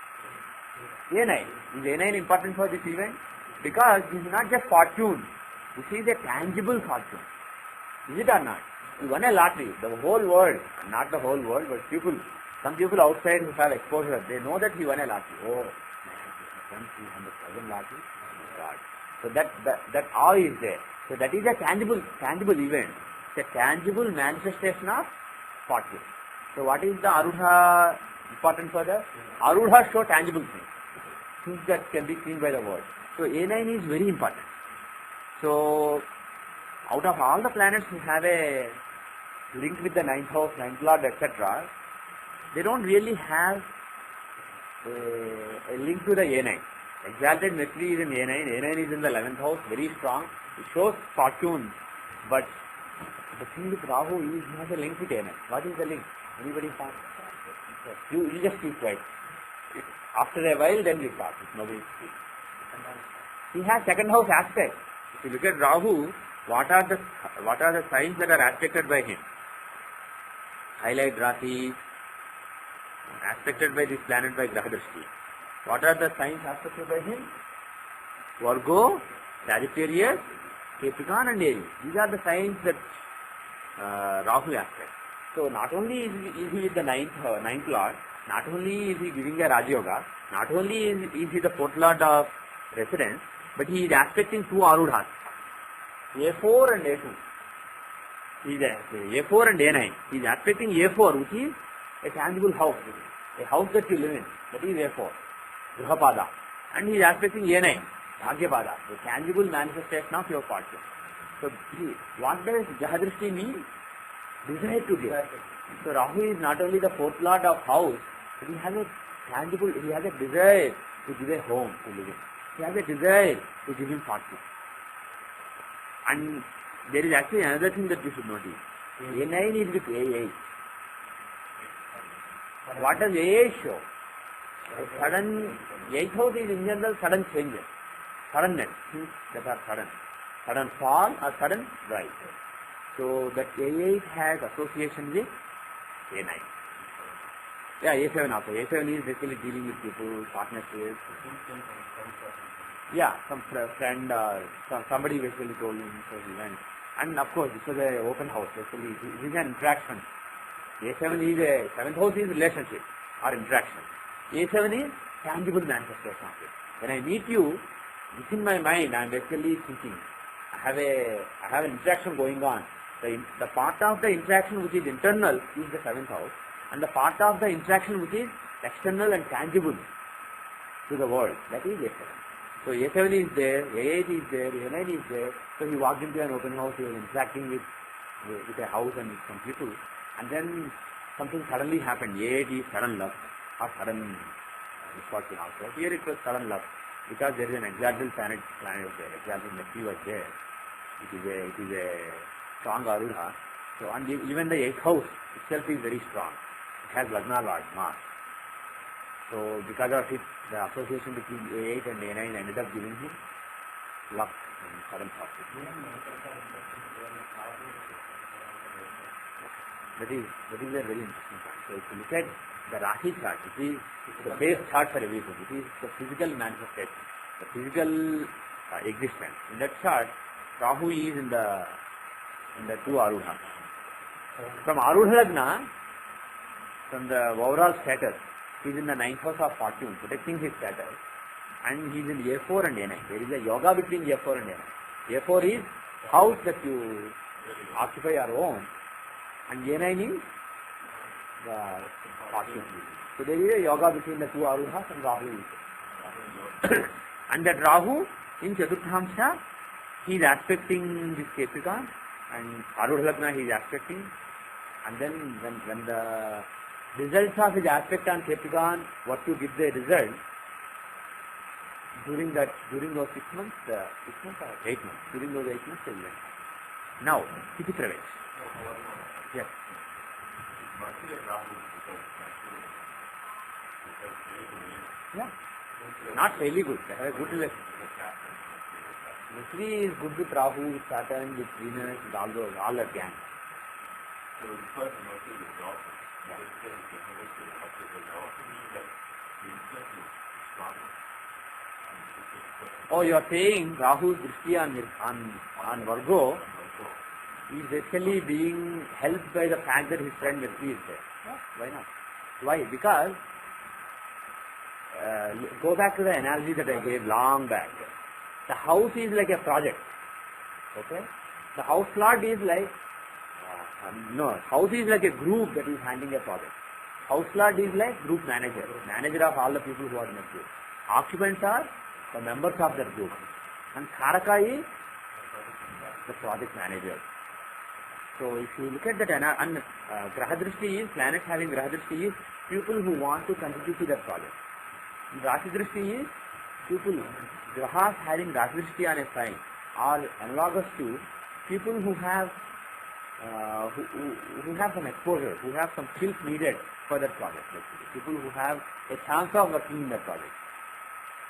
A9. Is A9 important for this event? Because this is not just fortune. This is a tangible fortune. Is it or not? You won a lottery. The whole world, not the whole world, but some people outside who have exposure, they know that he won a lottery. Oh, man, 300,000 lottery. God. So that awe is there. So that is a tangible event. It's a tangible manifestation of fortune. So what is the Arudha important for that? Arudha show tangible things. Things that can be seen by the world. So A9 is very important. So out of all the planets who have a link with the 9th house, 9th Lord, etc., they don't really have a link to the A9. Exalted Mercury is in A9, A9 is in the 11th house, very strong. It shows fortune, but the thing with Rahu is he has a link with A9. What is the link? Anybody found? You just keep quiet. After a while, then you talk. Nobody speaks. He has 2nd house aspect. If you look at Rahu, what are the signs that are aspected by him? Highlight Rasi, aspected by this planet by Grahadrashti. What are the signs aspected by him? Virgo, Sagittarius, Capricorn and Aries. These are the signs that Rahu aspects. So not only is he with the 9th Lord, not only is he giving a Raj Yoga, not only is he the 4th Lord of residence, but he is aspecting 2 Arudhas, A4 and A2. He is A4 and A9. He is aspecting A4, which is a tangible house. a house that you live in, that is A4, Gruhapada, and he is aspecting A9, Bhagyapada, the tangible manifestation of your fortune. So what does Jahadrishti mean? Desire to give. So Rahu is not only the fourth lord of house, but he has a tangible, he has a desire to give a home to live in. He has a desire to give him fortune. And there is actually another thing that we should notice. A9 is with A8. What does A8 show? A sudden, 8th house is in general sudden changes, suddenness, things that are sudden. Sudden fall or sudden rise. So that A8 has association with A9. Yeah, A7 also. A7 is basically dealing with people, partnerships. Yeah, some friend or somebody basically told him, so he went. And of course, this was an open house. Basically, it is an interaction. A7 is a, 7th house is relationship or interaction. A7 is tangible manifestation of it. When I meet you, within my mind, I am basically thinking, I have an interaction going on. The part of the interaction which is internal is the 7th house, and the part of the interaction which is external and tangible to the world, that is A7. So A7 is there, A8 is there, A9 is there. So he walked into an open house, he was interacting with a house and with some people, and then something suddenly happened. A8 is sudden luck or sudden misfortune also. Here it was sudden luck because there is an exalted planet there, exalted Mercury was there. It is a strong Arudha. So, and even the 8th house itself is very strong. It has Lagna Lord, Mars. So because of it, the association between A8 and A9 ended up giving him luck and sudden success. That is a very interesting point. So if you look at the Rashi chart, it is the base chart for everything. It is the physical manifestation, the physical existence. In that chart, Rahu is in the 2 Arudha. From Arudha Lagna, from the overall status, he is in the 9th house of fortune, protecting his status, and he is in A4 and A9. There is a yoga between A4 and A9. A4 is house that you occupy or own, and A9 is the fortune. So there is a yoga between the 2 Aruhas and Rahu. And that Rahu in Chaturthamsha, he is aspecting this Capricorn, and Arudha Lagna he is aspecting, and then when the results of his aspect on Capricorn, what you give the result during those 6 months, 6 months or 8 months, during those 8 months, they will end. Now, Tithi Pravesh. Yes. Yeah. Not fairly good. They have a good relationship. Mercury is good with Rahu, with Saturn, with Venus, with all those, all that gang. So the first Mercury is off. Oh, you are saying Rahu's Drishti on Virgo is basically being helped by the fact that his friend Mercury is there. Yeah, why not? Why? Because go back to the analogy that I gave long back. The house is like a project. Okay? The house lord is like house is like a group that is handling a project. House lord is like group manager of all the people who are in the group. Occupants are the members of that group. And Karaka is the project manager. So if you look at that, and Grahadrishti is, planets having Grahadrishti is people who want to contribute to that project. Rashi Drishti is people, Grahas having Rashi Drishti on a sign are analogous to people who have some exposure, who have some skills needed for that project. People who have a chance of working in that project.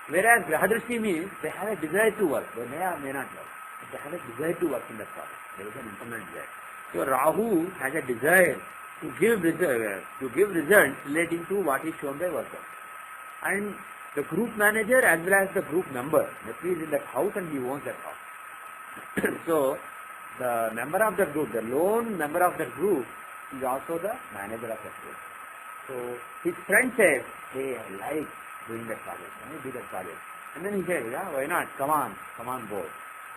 Whereas Grahadrishti means they have a desire to work. They may or may not work. But they have a desire to work in that project. There is an internal desire. So Rahu has a desire to give results relating to what is shown by workers. And the group manager as well as the group member, that is in that house and he owns that house. So the member of the group, the lone member of the group is also the manager of that group. So his friend says, hey, I like doing that project. Can you do that project? And then he says, yeah, why not? Come on board.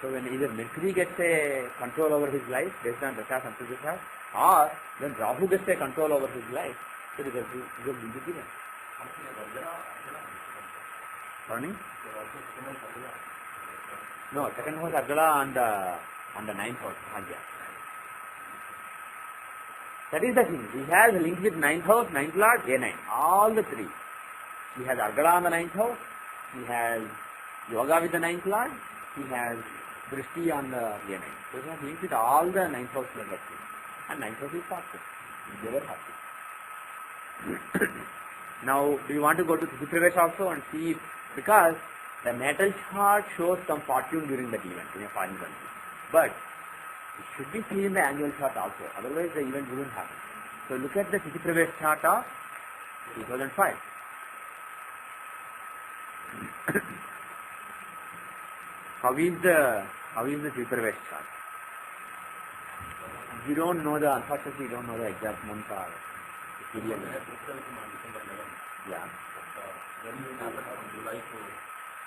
So when either Mercury gets a control over his life based on Dasha Samsudasha, or when Rahu gets a control over his life, So result will be given. Pardon me? No, second house Agala on the ninth house. Bhagya. That is the thing. He has a link with ninth house, ninth lord, A9. All the three. He has Agala on the ninth house. He has Yoga with the ninth lord. He has Drishti on the A9. So he has linked with all the ninth house members. And ninth house is positive. They were happy. Now, do you want to go to Tithi Pravesh also and see if, because the natal chart shows some fortune during that event in a foreign country. But it should be seen in the annual chart also. Otherwise, the event wouldn't happen. So look at the Tithi Pravesh chart of 2005. How is the Tithi Pravesh chart? We don't know unfortunately, we don't know the exact month or period. Yeah.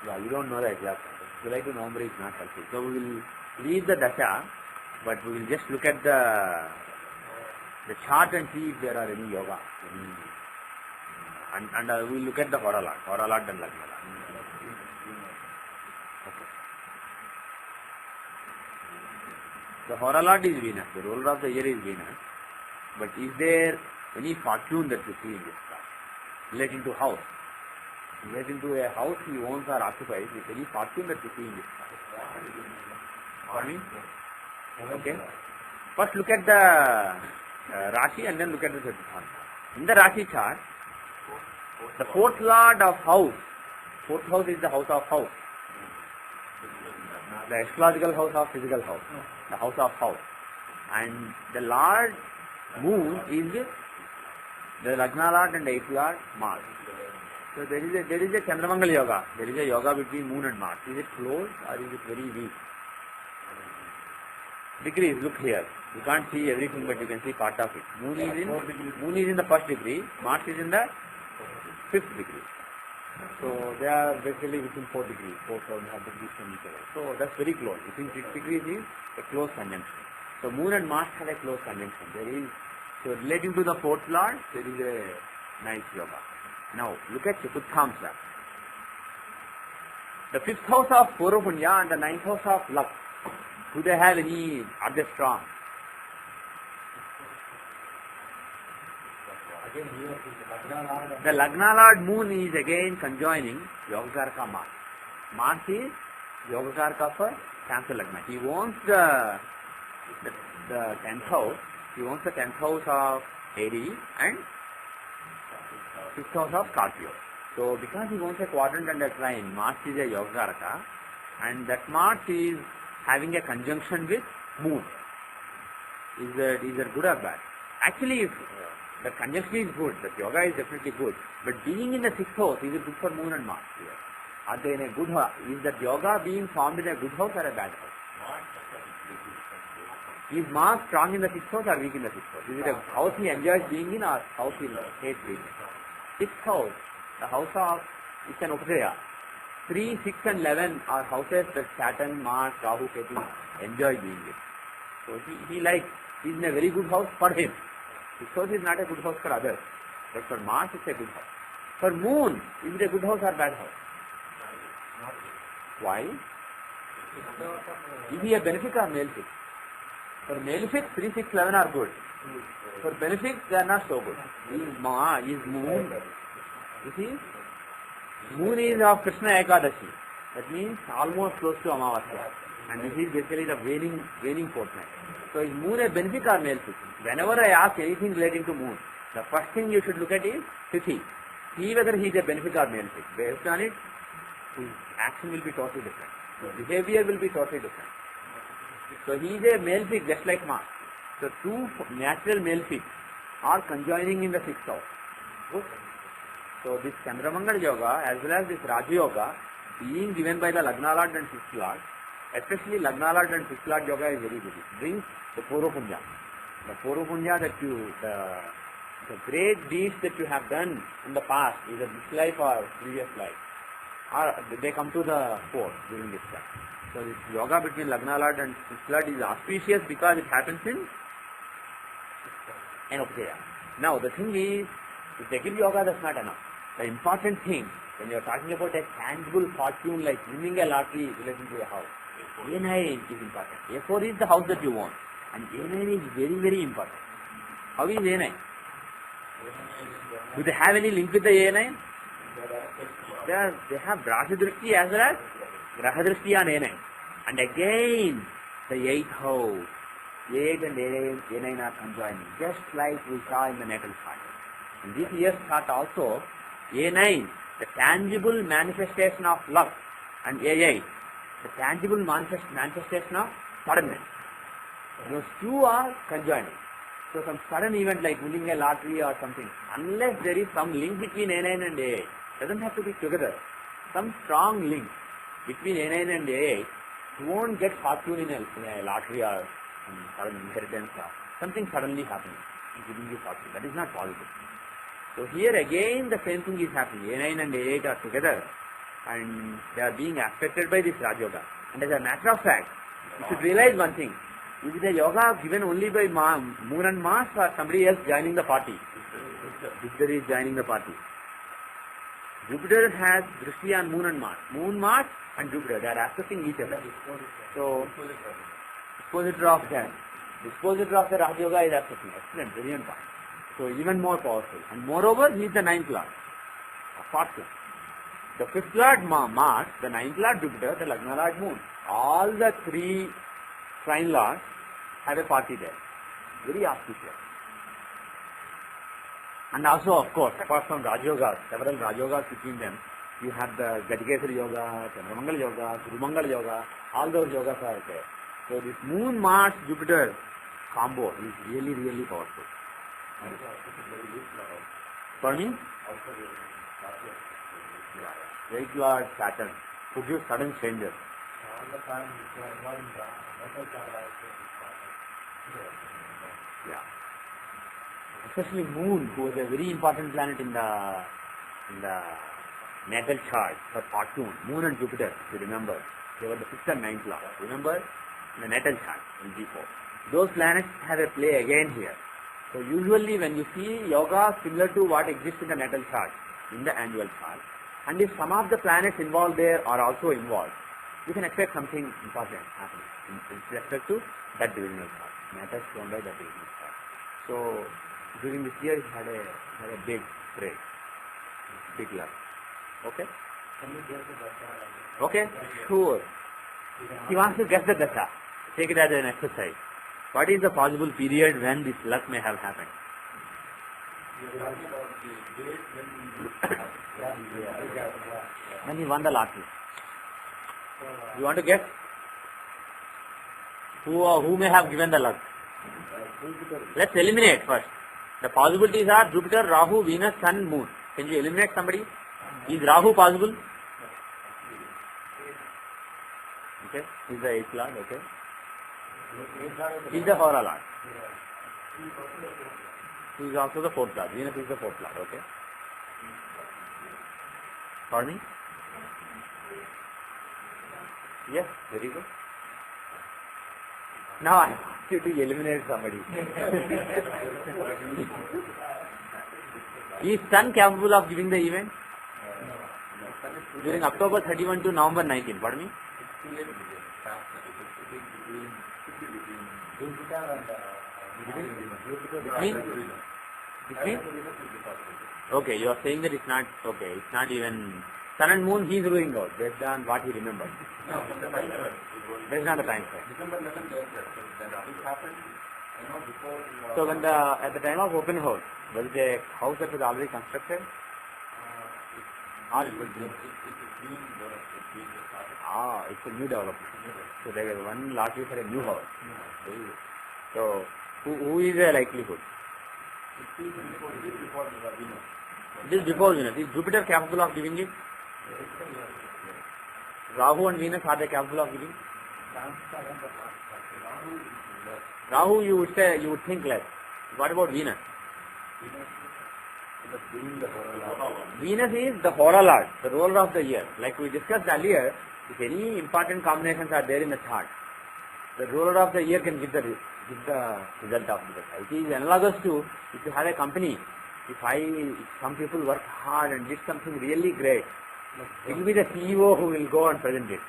Yeah, you don't know the exact. July to November is not helpful. So we will leave the dasha, but we will just look at the chart and see if there are any yoga. And we will look at the Hora Lord and Lagna Lord. Okay. The Hora Lord is Venus. The ruler of the year is Venus. But is there any fortune that you see in this chart relating to house? Relating to a house he owns or occupies, is any fortune that you see in this chart? Pardon me? Okay. First look at the Rashi and then look at the Chaturthana. In the Rashi chart, the fourth lord of house, fourth house is the house of house. The astrological house of physical house, the house of house. And the Lord moon is the Lagna Lord and the eighth lord Mars. So there is a Chandramangal yoga. There is a yoga between moon and Mars. Is it close or is it very weak? Degrees, look here. You can't see everything, but you can see part of it. Moon is in the first degree, Mars is in the fifth degree. So they are basically within 4 degrees, 4.5 degrees from each other. So that's very close. Within 6 degrees is a close conjunction. So moon and Mars have a close conjunction. So relating to the fourth lord, there is a nice yoga. Now look at Chaturthamsa. The fifth house of Poropunya and the ninth house of luck. Do they have any, are they strong? The Lagna Lord moon is again conjoining Yogakaraka Mars. Mars is Yogakaraka for Cancer Lagna. He owns the 10th house. He owns the 10th house of Aries and 5th house of Scorpio. So because he owns a quadrant and a trine, Mars is a Yogakaraka, and that Mars is having a conjunction with moon. Is that good or bad? Actually, if the conjunction is good, the yoga is definitely good, but being in the 6th house, is it good for moon and Mars here? Are they in a good house? Is that yoga being formed in a good house or a bad house? Is Mars strong in the 6th house or weak in the 6th house? Is it a house he enjoys being in or house he hates being in? 6th house, the house of, it's an Upasaya. 3, 6 and 11 are houses that Saturn, Mars, Rahu, Ketu enjoy being in. So he likes, he's in a very good house for him. 6th house is not a good house for others, but for Mars it's a good house. For Moon, is it a good house or bad house? Why? Is he a benefic or malefic? For malefic, 3, 6, 11 are good. For benefic, they are not so good. Is Moon, you see? Moon is of Krishna Ekadashi. That means almost close to Amavasya. And this is basically the waning fortnight. So is Moon a benefic or malefic? Whenever I ask anything relating to Moon, the first thing you should look at is Tithi. See whether he is a benefic or malefic. Based on it, his action will be totally different. His behavior will be totally different. So he is a malefic just like Mars. So two natural malefics are conjoining in the 6th house. Good. So this Chandramangal yoga as well as this Raja yoga being given by the Lagna Lord and 6th Lord, especially Lagna Lord and 6th Lord yoga is very good. It brings the Poropunya. The Poropunya that the great deeds that you have done in the past, either this life or previous life, they come to the fore during this time. So this yoga between Lagna Lord and 6th Lord is auspicious because it happens in Upasaya. Now the thing is, With Agil Yoga, that's not enough. The important thing, when you are talking about a tangible fortune like winning a lottery relating to a house, A9 is important. A4 is the house that you want. And A9 is very, very important. How is A9? Do they have any link with the A9? They have Grahadrishti as well as Grahadrishti on A9. And again, the 8th house, 8 and A9 are conjoining, just like we saw in the natal chart. In this year's chart also, A9, the tangible manifestation of luck, and A8, the tangible manifestation of suddenness. Those two are conjoining. So some sudden event like winning a lottery or something, unless there is some link between A9 and A8, doesn't have to be together. Some strong link between A9 and A8, you won't get fortune in a lottery or sudden inheritance or something suddenly happening and giving you fortune. That is not possible. So here again the same thing is happening. A9 and A8 are together and they are being affected by this Raj Yoga. And as a matter of fact, you should realize one thing. Is the yoga given only by Moon and Mars or somebody else joining the party? Jupiter is joining the party. Jupiter has Drishti on Moon and Mars. Moon, Mars and Jupiter, they are affecting each other. So, dispositor of that. Dispositor of the Raj Yoga is affecting. Excellent, brilliant point. So, even more powerful. And moreover, he is the 9th lord of fortune. The 5th lord Mars, the 9th lord Jupiter, the Lagna lord Moon. All the 3 trine lords have a party there. Very auspicious. And also, of course, apart from Raj Yogas, several Raj Yogas between them, you have the Gadikesari Yoga, Chandramangal Yoga, Gurumangal Yoga, all those yogas are there. So this Moon, Mars, Jupiter combo is really, really powerful. For me? 8th Lord Saturn produce sudden changes. Yeah. Especially Moon, who is a very important planet in the natal chart for fortune. Moon and Jupiter, if you remember, they were the 5th and 9th lord. Remember, in the natal chart in G4. Those planets have a play again here. So usually when you see yoga similar to what exists in the natal chart, in the annual chart, and if some of the planets involved there are also involved, you can expect something important happening in respect to that divisional chart. Matters shown by that divisional chart. So during this year, he had a big break, big luck. Okay? Can you guess the dasha? Okay, sure. He wants to guess the dasha. Take it as an exercise. What is the possible period when this luck may have happened? When he won the lottery. You want to guess? Who may have given the luck? Let's eliminate first. The possibilities are Jupiter, Rahu, Venus, Sun, Moon. Can you eliminate somebody? Is Rahu possible? Okay, he is the 8th lord, okay. He is the Hora lord. He is also the 4th lord. Venus is the 4th lord, okay. Pardon me? Yes, very good. Now I want you to eliminate somebody. Is Sun capable of giving the event? During October 31 to November 19, pardon me? Between? Okay, you are saying that it's not, okay, it's not even, Sun and Moon he is ruling out, based on what he remembers. Based on the time frame. So when at the time of open house, was it a house that was already constructed? Or it was new? It's a new development. So there is one lottery for a new house. So who is a likelihood? It is before Venus. Is Jupiter capable of giving it? Rahu and Venus, are they capable of giving? Rahu, you would say, you would think less. What about Venus? Venus is the Hora lord, the ruler of the year. Like we discussed earlier, if any important combinations are there in the chart, the ruler of the year can give the result of the chart. It is analogous to if you have a company if some people work hard and did something really great, it will be the CEO who will go and present it.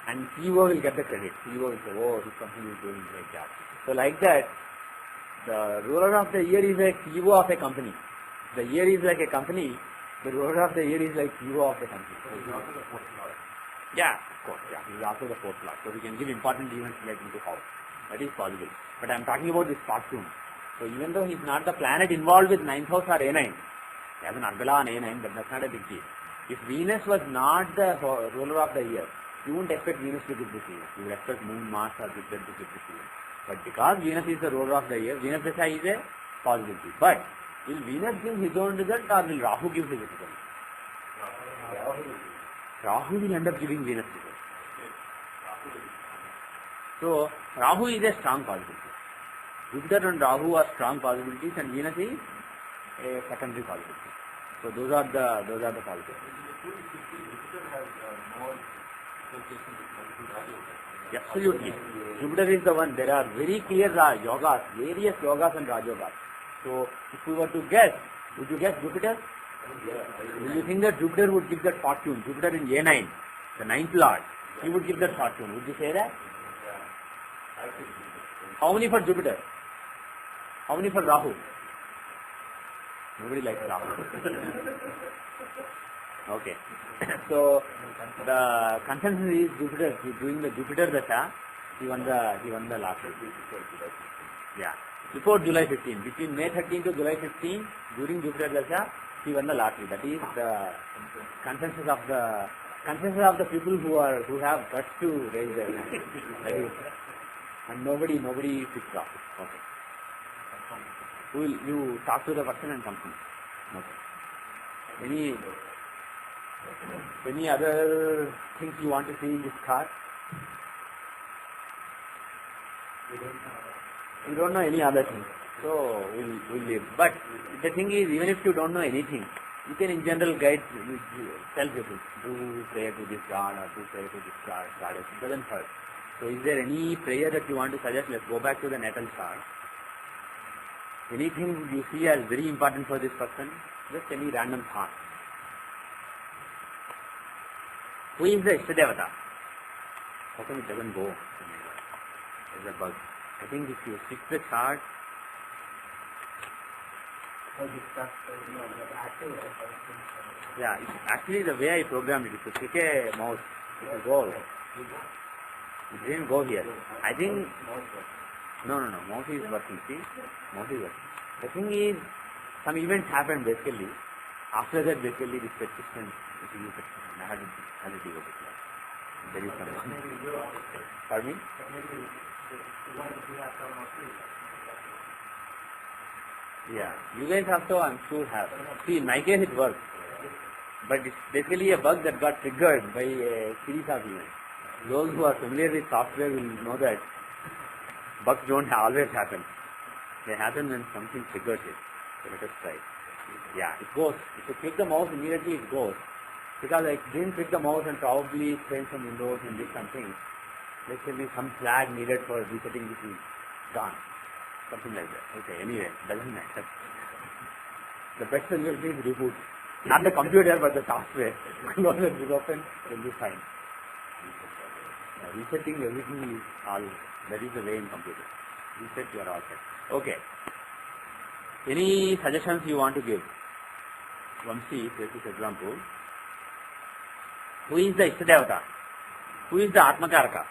And CEO will get the credit. CEO will say, oh, this company is doing a great job. So like that, the ruler of the year is like CEO of a company. The year is like a company. The ruler of the year is like CEO of the company. Yeah, of course. Yeah, he is also the fourth lord. So we can give important events relating to house. That is possible. But I am talking about this fortune. So even though he is not the planet involved with 9th house or A9, he has an Arbala on A9, but that's not a big deal. If Venus was not the ruler of the year, you won't expect Venus to give this year. You would expect Moon, Mars or Jupiter to give this year. But because Venus is the ruler of the year, Venus Dasha is a possibility. But will Venus give his own result or will Rahu give his result? Rahu will end up giving Venus result. So Rahu is a strong possibility. Jupiter and Rahu are strong possibilities and Venus is a secondary possibility. So those are the possibilities. Jupiter has more association with multiple Rajogas. Absolutely. Jupiter is the one. There are very clear yogas, various yogas and Rajogas. So if we were to guess, would you guess Jupiter? Will you think that Jupiter would give that fortune? Jupiter in A9, the 9th lord, he would give that fortune. Would you say that? How many for Jupiter? How many for Rahu? Nobody likes Rahu. Okay. So the consensus is Jupiter. He's doing the Jupiter Dasha. He won the last year. Yeah. Before July 15, between May 13 to July 15, during Jupiter Dasha, he won the lottery. That is the consensus of the people who have guts to raise their hand. That is, and nobody picks up. Okay. You talk to the person and something. Okay. Any other things you want to see in this card? You don't know any other thing. So we'll leave. But the thing is, even if you don't know anything, you can in general guide, tell people, do prayer to this god or do prayer to this goddess. It doesn't hurt. So is there any prayer that you want to suggest? Let's go back to the natal chart. Anything you see as very important for this person? Just any random thought. Who is the Ishtadevata? How come it doesn't go? There's a bug. I think if you fix the chart, yeah, it's actually the way I programmed it. If you click a mouse, it will go. It didn't go here. I think, no, mouse is working. See, mouse is working. The thing is, some events happened basically. After that, basically, this persistence, I had to deal with it. There is some. Pardon me? Yeah, you guys also, I'm sure, have. See, in my case it works. But it's basically a bug that got triggered by a series of events. Those who are familiar with software will know that bugs don't always happen. They happen when something triggers it. So let us try. Yeah, it goes. If you click the mouse, immediately it goes. Because I didn't click the mouse and probably changed some windows and did something. There should be some flag needed for resetting this is gone. Something like that. Okay, anyway, doesn't matter. The best result is reboot. Not the computer, but the software. Close and reopen, will be fine. Resetting everything is all, that is the way in computer. Reset, you are all set. Okay. Any suggestions you want to give? Vamsi, take this example. Who is the Ishtadevata? Who is the Atmakaraka?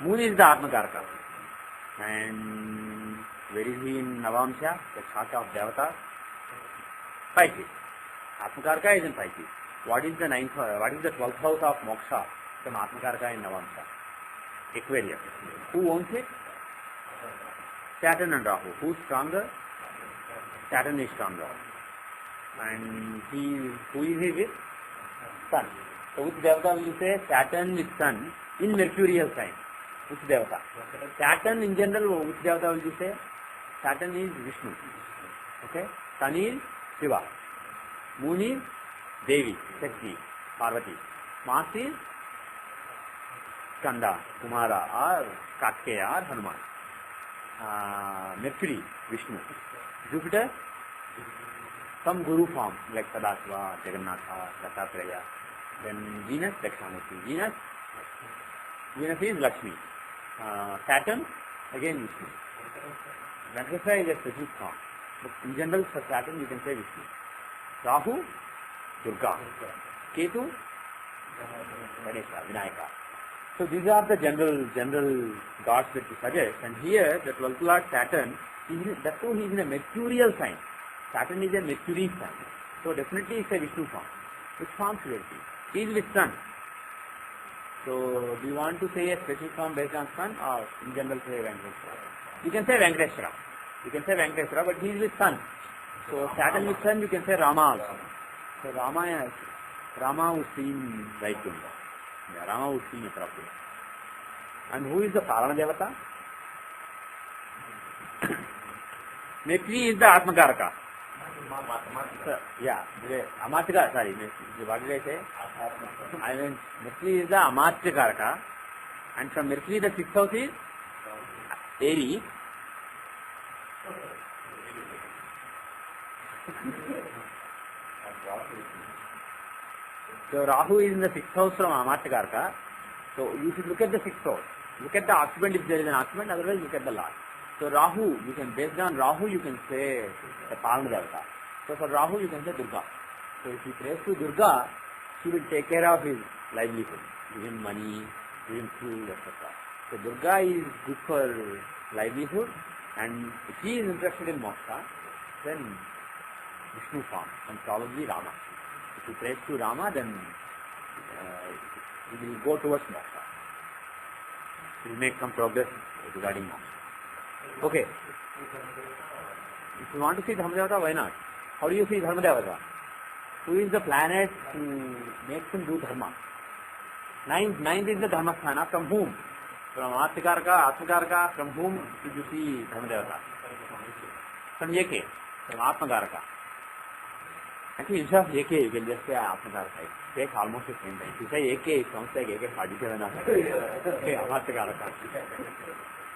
Moon is the Atmakaraka. And where is he in Navamsha? The chart of Devata? Pisces. Atmakaraka is in Pisces. What is the 12th house of Moksha from Atmakaraka in Navamsha? Aquarius. Who owns it? Saturn and Rahu. Who's stronger? Saturn is stronger. And who is he with? Sun. So which Devata will you say? Saturn with Sun in mercurial sign. Which Devata? Saturn in general, which Devata will you say? Saturn is Vishnu. Okay? Sun is Shiva. Moon is Devi, Shakti, Parvati. Mars is Skanda, Kumara or Kartikeya or Hanuman. Mercury, Vishnu. Jupiter, some guru form like Sadashiva, Jagannatha, Dattatreya. Then Venus, Dakshamurti. Venus is Lakshmi. Saturn, again Vishnu. Venkateswara is a specific form. But in general, for Saturn you can say Vishnu. Rahu, Durga. Ketu, Ganesha, Vinayaka. So these are the general gods that we suggest. And here, the 12th Lord Saturn, that too he is in a mercurial sign. Saturn is a Mercury sign. So definitely it's a Vishnu form. Which form should it be? He is with Sun. So do you want to say a special form based on Sun or in general say Venkateswara? You can say Venkateswara, but he is with Sun. So Saturn with Sun, you can say Rama also. So Rama was seen right to me. Yeah, Rama was seen properly. And who is the Parana Devata? Mercury is the Atmakaraka. Yeah, Amatyaka, sorry, what did I say? I mean, Mercury is the Amatyakaraka, and from Mercury the 6th house is Aries. So Rahu is in the 6th house from Amatyakaraka. So you should look at the 6th house. Look at the occupant if there is an occupant, otherwise look at the Lord. So Rahu, you can, based on Rahu, you can say the Parana Devata. So for Rahu, you can say Durga. So if he prays to Durga, she will take care of his livelihood, give him money, give him food, etc. So Durga is good for livelihood, and if he is interested in moksha, then Vishnu form, and probably Rama. If he prays to Rama, then he will go towards moksha. He will make some progress regarding moksha. Okay. If you want to see Dharmadevata, why not? How do you see Dharmadevata? Who is the planet who makes him do Dharma? Ninth is the Dharmasthana. From whom? From Atmakaraka, from whom did you see Dharmadevata? From Yeke, from Atmakaraka. Actually, instead of Yeke, you can just say Atmakaraka. It takes almost the same time. If you say Yeke, it sounds like Yeke 47. Okay, Atmakaraka.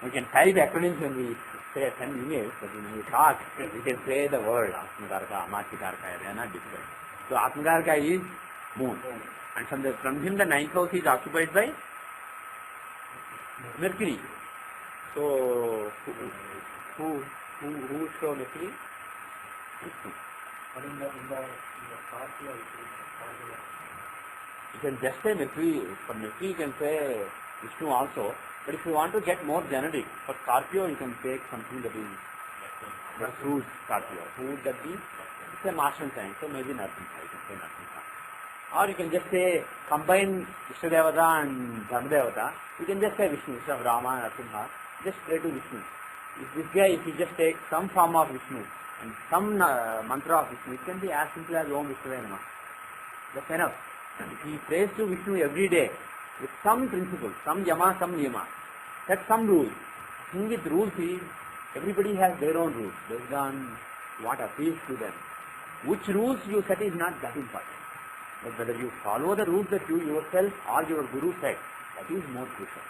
We can type acronyms when we say send emails, but when we talk, we can say the word Atmakaraka, Amatyakaraka, they are not different. So Atmakaraka is moon. And from him the 9th house is occupied by Mercury. So who show Mercury? You can just say Mercury. For Mercury you can say Vishnu also. But if you want to get more generic, for Scorpio you can take something that is the fruit Scorpio. Who would that be? It's a Martian sign, so maybe nothing. You can say nothing. Or you can just say, combine Ishtadevata and Dharmadevata. You can just say Vishnu, instead of Rama and Narasimha. Just pray to Vishnu. If you just take some form of Vishnu and some mantra of Vishnu, it can be as simple as Om Vishnuvaya Namah. That's enough. If he prays to Vishnu every day, with some principle, some yama, some niyama, set some rules. The thing with rules is, everybody has their own rules, based on what appeals to them. Which rules you set is not that important. But whether you follow the rules that you yourself or your guru set, that is more crucial.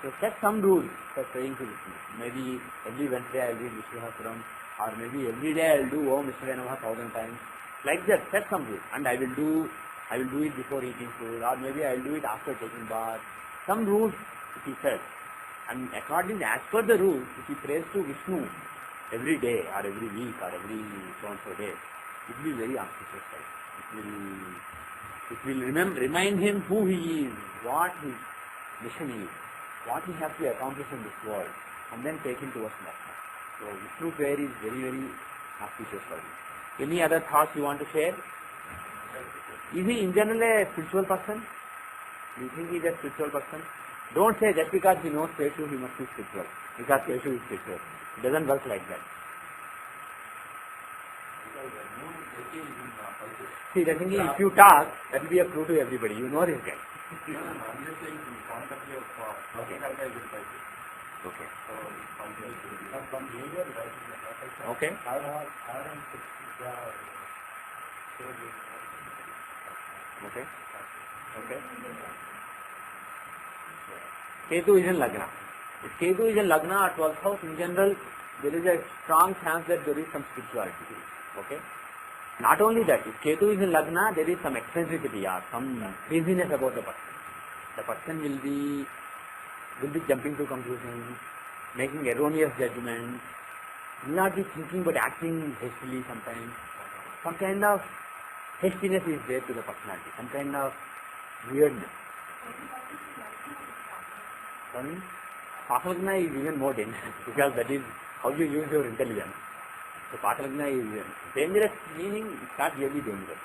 So set some rules for praying to Vishnu. Maybe every Wednesday I will read Vishnu Sahasranam, or maybe every day I will do Om Vishnuvaya Namaha 1000 times. Like that, set some rules. And I will do it before eating food, or maybe I will do it after taking bath. Some rules if he says. And according as per the rules, if he prays to Vishnu every day or every week or every so and so day, it will be very auspicious. It will remind him who he is, what his mission is, what he has to accomplish in this world, and then take him towards moksha. So Vishnu prayer is very, very auspicious for him. Any other thoughts you want to share? Is he in general a spiritual person? Do you think he is a spiritual person? Don't say just because he knows Keshu, he must be spiritual. Because Keshu is spiritual. It doesn't work like that. See, the thing is, if you talk, that will be a clue to everybody. You know this guy. I'm just saying in the concept of Okay. Okay. Okay. Okay. Okay. Ketu is in Lagna. If Ketu is in Lagna or 12th house, in general, there is a strong chance that there is some spirituality. Okay. Not only that, if Ketu is in Lagna, there is some eccentricity or some craziness about the person. The person will be jumping to conclusions, making erroneous judgments, will not be thinking but acting hastily sometimes. Some kind of hastiness is there to the personality, some kind of weirdness. Patalagna is even more dangerous because that is how you use your intelligence. So Patalagna is dangerous, meaning it's not really dangerous.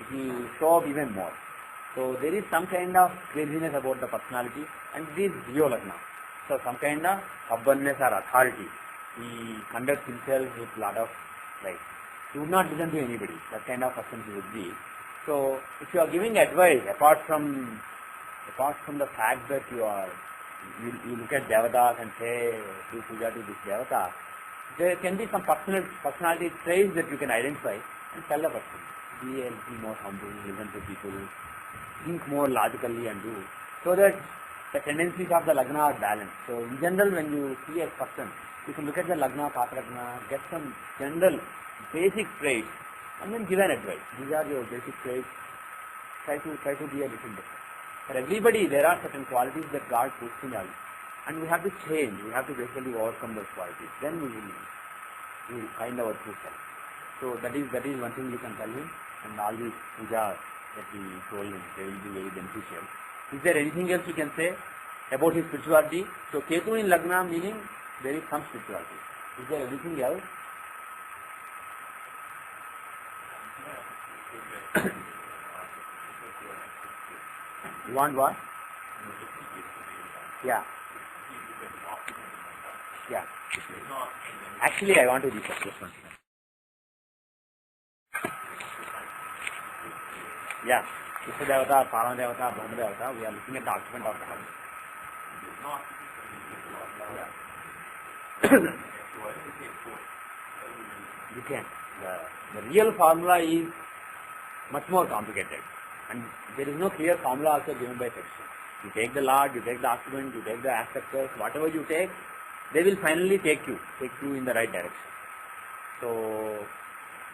It will show up even more. So there is some kind of craziness about the personality, and this is Lagna. So some kind of stubbornness or authority. He conducts himself with a lot of he would not listen to anybody. That kind of person he would be. So if you are giving advice, apart from the fact that you look at Devatas and say, do puja to this Devata, there can be some personality traits that you can identify and tell the person. Be a little more humble, listen to people, think more logically and do. So that the tendencies of the Lagna are balanced. So in general, when you see a person, you can look at the Lagna, Patalagna, get some general basic traits and then give an advice. These are your basic traits. Try to be a little different. For everybody, there are certain qualities that God puts in us, and we have to change. We have to basically overcome those qualities. Then we will find our true self. So that is one thing you can tell him, and all these pujas that we told him, they will be very beneficial. Is there anything else you can say about his spirituality? So Ketu in Lagna meaning there is some spirituality. Is there anything else? You want what? Yeah. Yeah. Actually, I want to discuss this one. Yeah. Ishta Devata, Parama Devata, Brahma Devata, we are looking at the occupant of the house. Yeah. You can. The real formula is much more complicated, and there is no clear formula also given by section. You take the Lord, you take the occupant, you take the aspectors, whatever you take, they will finally take you in the right direction. So,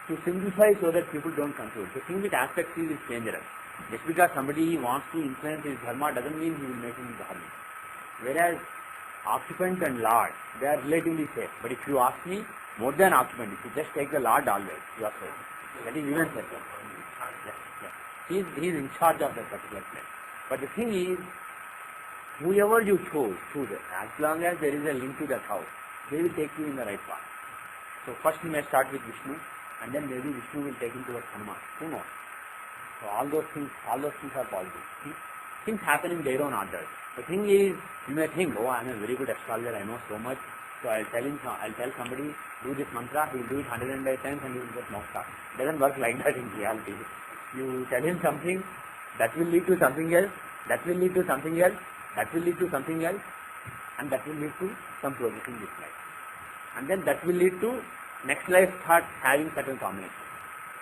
to simplify so that people don't confuse, the thing with aspects is dangerous. Just because somebody wants to influence his dharma doesn't mean he will make him dharma. Whereas occupant and Lord, they are relatively safe. But if you ask me, more than occupant, if you just take the Lord always, you are safe. That is even safer. He is in charge of that particular place. But the thing is, whoever you choose it. As long as there is a link to that house, they will take you in the right path. So first you may start with Vishnu, and then maybe Vishnu will take him towards Hanuman. Who knows? So all those things are positive. Things happen in their own order. The thing is, you may think, oh, I am a very good astrologer, I know so much, so I'll tell somebody, do this mantra, he will do it 108 times and he will get moksha. It doesn't work like that in reality. You tell him something, that will lead to something else, that will lead to something else, that will lead to something else, and that will lead to some progress in this life. And then that will lead to next life start having certain combinations.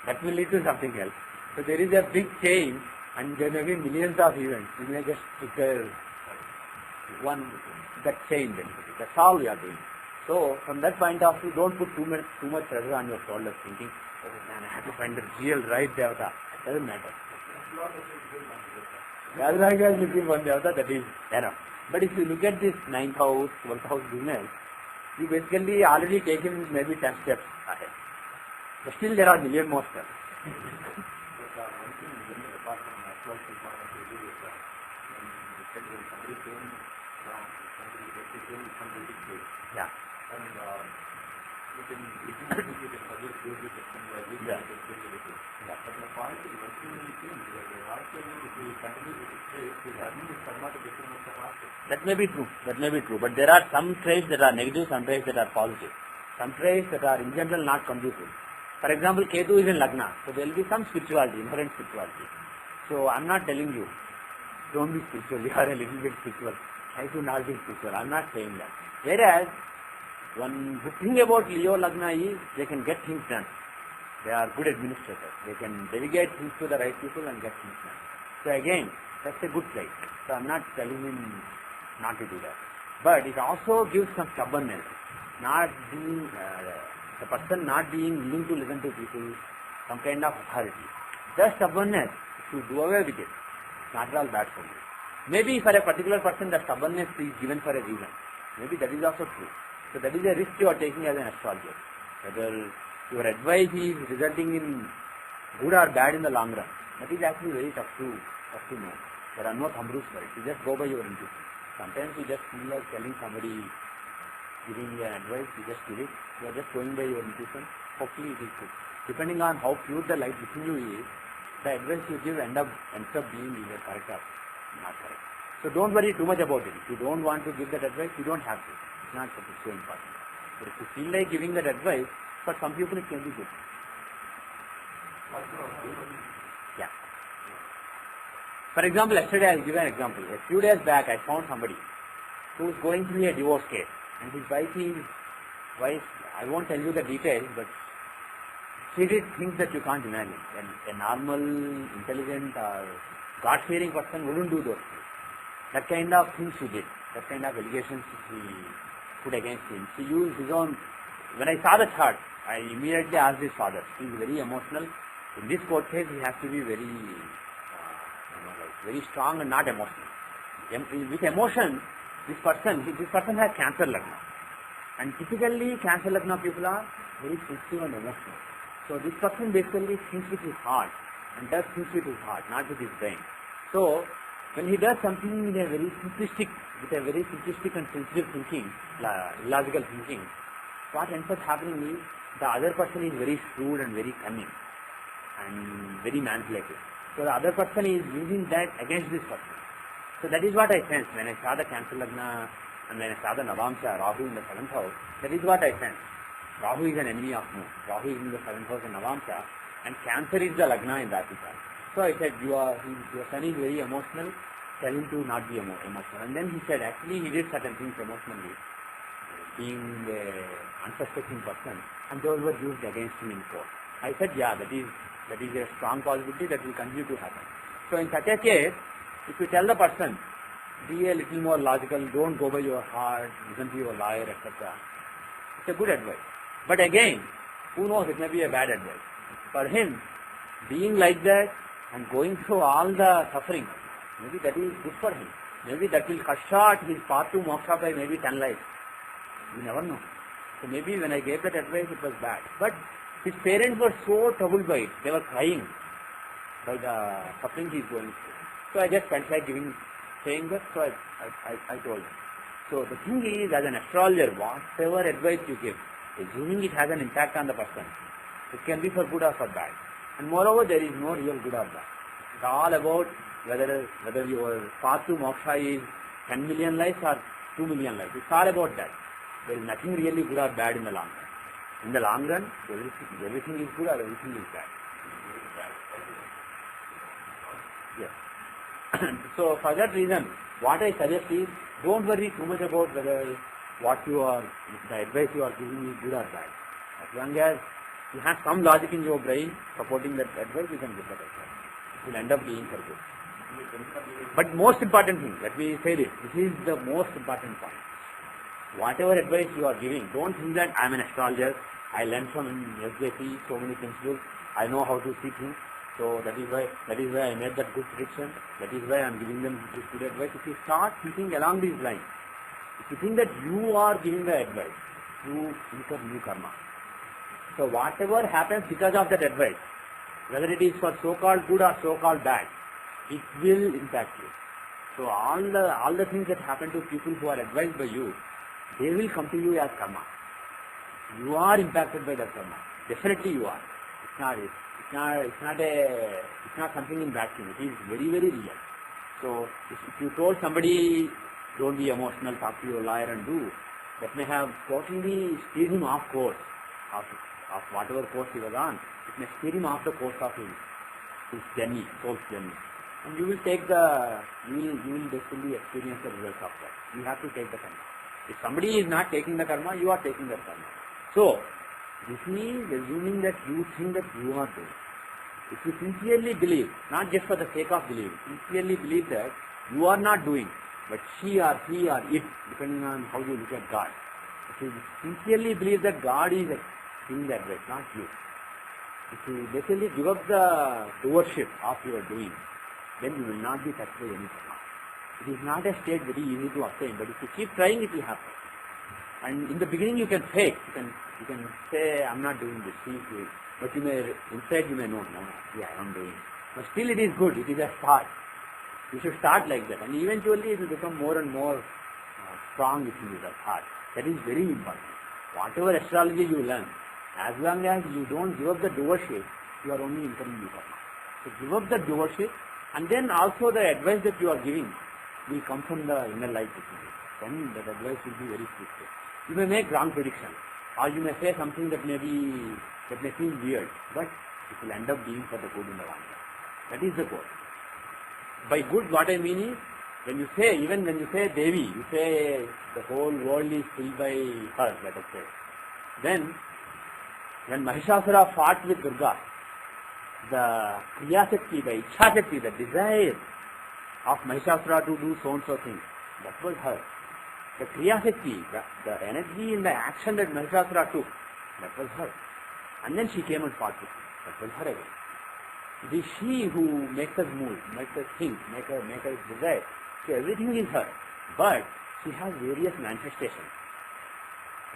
That will lead to something else. So there is a big chain, and there may be millions of events. You may just pick that chain basically. That's all we are doing. So from that point of view, don't put too much pressure on your shoulders thinking, oh man, I have to find the real right Devata. It doesn't matter. As long as you keep one Devata, that is enough. But if you look at this 9th house, 12th house business, you basically already taken maybe 10 steps ahead. But still there are million more steps. Yeah. That may be true. But there are some traits that are negative, some traits that are positive. Some traits that are in general not conducive. For example, Ketu is in Lagna, so there will be some spirituality, inherent spirituality. So I am not telling you, don't be spiritual, you are a little bit spiritual. Try to not be spiritual. I am not saying that. Whereas, one good thing about Leo Lagna is they can get things done. They are good administrators. They can delegate things to the right people and get things done. So again, that's a good trait. So I am not telling him not to do that. But it also gives some stubbornness. The person not being willing to listen to people, some kind of authority. The stubbornness, if you do away with it, it's not at all bad for you. Maybe for a particular person, the stubbornness is given for a reason. Maybe that is also true. So that is a risk you are taking as an astrologer. Whether your advice is resulting in good or bad in the long run, that is actually very tough to know. There are no thumb rules for it. You just go by your intuition. Sometimes you just feel like telling somebody, giving you an advice, you just give it. You are just going by your intuition. Hopefully it is good. Depending on how pure the light within you is, the advice you give ends up being either correct or not correct. So don't worry too much about it. If you don't want to give that advice, you don't have to. It's not so important. But if you feel like giving that advice, for some people it can be good. Yeah. For example, yesterday I'll give an example. A few days back I found somebody who is going through a divorce case, and his wife, I won't tell you the details, but she did things that you can't imagine. A normal, intelligent or God-fearing person wouldn't do those things. That kind of things she did. That kind of allegations she put against him. She used his own. When I saw the chart, I immediately asked his father. He is very emotional. In this court case, he has to be very, very strong and not emotional. With emotion, this person has Cancer Lagna. And typically, Cancer Lagna people are very sensitive and emotional. So this person basically thinks with his heart and does things with his heart, not with his brain. So when he does something with a very simplistic and sensitive thinking, illogical thinking, what ends up happening is the other person is very shrewd and very cunning and very manipulative. So the other person is using that against this person. So that is what I sensed when I saw the Cancer Lagna and when I saw the Navamsha, Rahu in the 7th house. That is what I sensed. Rahu is an enemy of Moon. Rahu is in the 7th house in Navamsha, and Cancer is the Lagna in Rati chart. So I said, your son is very emotional, tell him to not be emotional. And then he said, actually he did certain things emotionally, being an unsuspecting person, and those were used against him in court. I said, yeah, that is a strong possibility that will continue to happen. So in such a case, if you tell the person, be a little more logical, don't go by your heart, listen to your lawyer, etc. It's a good advice. But again, who knows, it may be a bad advice. For him, being like that and going through all the suffering, maybe that is good for him. Maybe that will cut short his path to moksha by maybe 10 lives. You never know. So maybe when I gave that advice, it was bad. But his parents were so troubled by it. They were crying by the suffering he is going through. So I just felt like saying that, so I told him. So the thing is, as an astrologer, whatever advice you give, assuming it has an impact on the person, it can be for good or for bad. And moreover, there is no real good or bad. It's all about whether your path to moksha is 10 million lives or 2 million lives. It's all about that. There is nothing really good or bad in the long run. In the long run, everything is good or everything is bad. Yes. So for that reason, what I suggest is, don't worry too much about whether the advice you are giving is good or bad. As long as you have some logic in your brain supporting that advice, you can give that advice. It will end up being for good. But most important thing, let me say this is the most important point. Whatever advice you are giving, don't think that I am an astrologer, I learned from SJC so many principles, I know how to see things. So that is why I made that good prediction. That is why I am giving them this good advice. If you start thinking along these lines, if you think that you are giving the advice, you incur new karma. So whatever happens because of that advice, whether it is for so-called good or so-called bad, it will impact you. So all the things that happen to people who are advised by you, they will come to you as karma. You are impacted by that karma. Definitely you are. It's not something in vacuum. It is very, very real. So if you told somebody, don't be emotional, talk to your lawyer and do, that may have totally steered him off course of whatever course he was on. It may steer him off the course of his journey, soul's journey. And you will basically experience the results of that. You have to take the karma. If somebody is not taking the karma, you are taking the karma. So this means assuming that you think that you are doing. If you sincerely believe, not just for the sake of believing, sincerely believe that you are not doing, but she or he or it, depending on how you look at God. If you sincerely believe that God is giving the advice, not you. if you basically give up the doership of your doing, then you will not be touched by any karma. It is not a state very easy to attain, but if you keep trying, it will happen. And in the beginning, you can fake. You can say, I'm not doing this, please do it. But you may, inside you may know, no, yeah, I am doing. But still it is good. It is a start. You should start like that. And eventually it will become more and more strong within you, that heart. That is very important. Whatever astrology you learn, as long as you don't give up the doership, you are only incurring new karma. So give up the doership, and then also the advice that you are giving will come from the inner light within you. Then that advice will be very fruitful. You may make wrong prediction, or you may say something that may seem weird, but it will end up being for the good in the long run. That is the goal. By good, what I mean is, even when you say Devi, you say the whole world is filled by her, let us say. Then, when Mahishasura fought with Durga, the Kriyashakti, the Ichhashakti, the desire of Mahishasura to do so and so thing, that was her. The Kriyashakti, the energy in the action that Mahishasura took, that was her. And then she came and fought with him. That was her again. It is she who makes us move, makes us think, makes us desire. So everything is her. But she has various manifestations.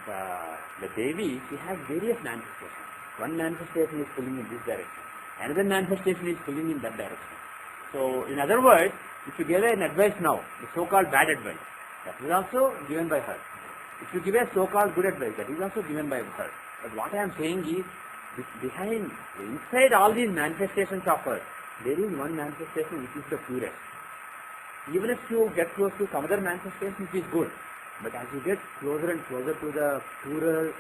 The Devi, she has various manifestations. One manifestation is pulling in this direction. Another manifestation is pulling in that direction. So, in other words, if you give an advice now, the so-called bad advice, that is also given by her. If you give a so-called good advice, that is also given by her. But what I am saying is, inside all these manifestations of her, there is one manifestation which is the purest. Even if you get close to some other manifestation, it is good. But as you get closer and closer to the purer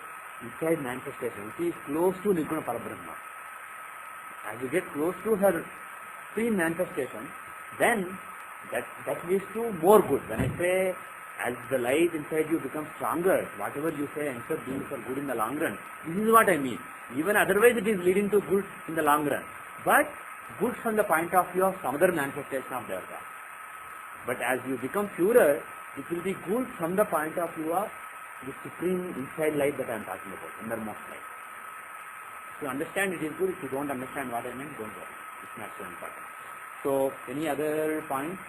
inside manifestation, which is close to Nirguna Parabrahma, as you get close to her pre-manifestation, then that leads to more good. When I say, as the light inside you becomes stronger, whatever you say ends up being for good in the long run. This is what I mean. Even otherwise it is leading to good in the long run. But good from the point of view of some other manifestation of Devata. But as you become purer, it will be good from the point of view of the supreme inside light that I am talking about, innermost light. If you understand, it is good. If you don't understand what I meant, don't worry. It's not so important. So, any other point?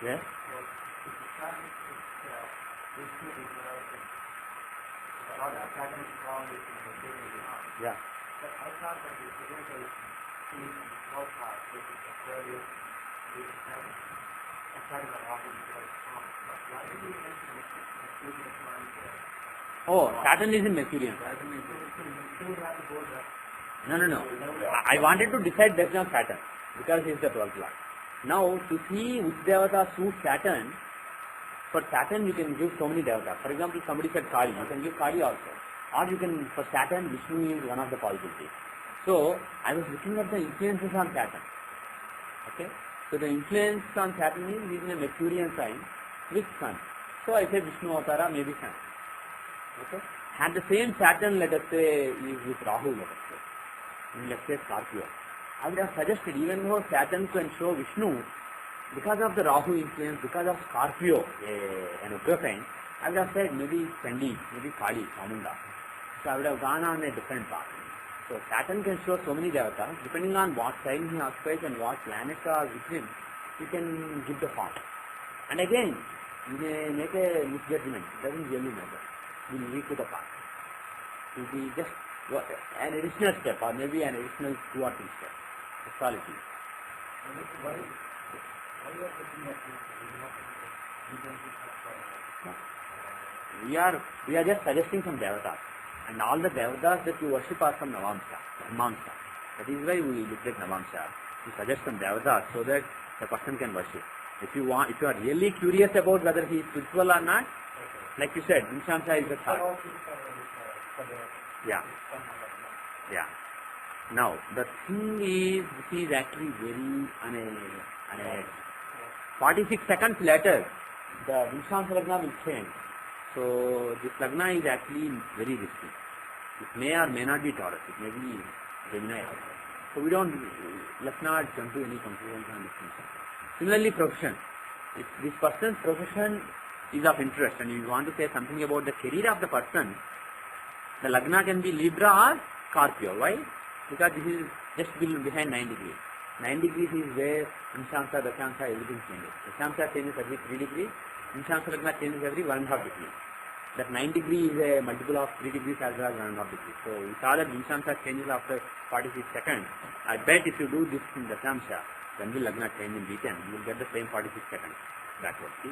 Yes? Yeah. Oh, Saturn is in Mercurian. No. I wanted to decide based on Saturn because he is the 12th lord. Now, to see which Devata suits Saturn, for Saturn you can give so many Devatas. For example, somebody said Kali, you can give Kali also. Or you can, for Saturn, Vishnu is one of the possibilities. So, I was looking at the influences on Saturn. Okay? So, the influence on Saturn is he's in a Mercurian sign with Sun. So, I say Vishnu Avtara, maybe Sun. Okay? And the same Saturn, let us say, is with Rahu, let us say. In, let's say, Scorpio. I would have suggested, even though Saturn can show Vishnu, because of the Rahu influence, because of Scorpio, an Ugra sign, I would have said maybe Chandi, maybe Kali, Chamunda. So I would have gone on a different path. So Saturn can show so many devatas, depending on what sign he occupies and what planets are with him, you can give the form. And again, you may make a misjudgment, it doesn't really matter. You will lead to the path. It will be just an additional step, or maybe an additional 2 or 3 steps. Astrology. We are just suggesting some devatas, and all the devatas that you worship are from Navamsha. That is why we look at Navamsha. We suggest some devatas so that the person can worship. If you are really curious about whether he is spiritual or not, like you said, Vinshamsha is the third. Yeah. Now, the thing is, this is actually very, on a 46 seconds later, the Vinshamsha Lagna will change. So, this Lagna is actually very risky. It may or may not be Taurus, it may be Gemini also. So, let's not jump to any conclusions on this thing. Similarly, profession. if this person's profession is of interest and you want to say something about the career of the person, the Lagna can be Libra or Scorpio. Why? Because this is just behind 9 degrees. 9 degrees is where Nishamsa, Dashamsa, everything changes. Dashamsa changes every 3 degrees, Nishamsa Lagna changes every 1.5 degrees. That 9 degrees is a multiple of 3 degrees as well as 1.5 degrees. So we saw that Nishamsa changes after 46 seconds. I bet if you do this in Dashamsa, then will Lagna change in D10, you will get the same 46 seconds backwards. See?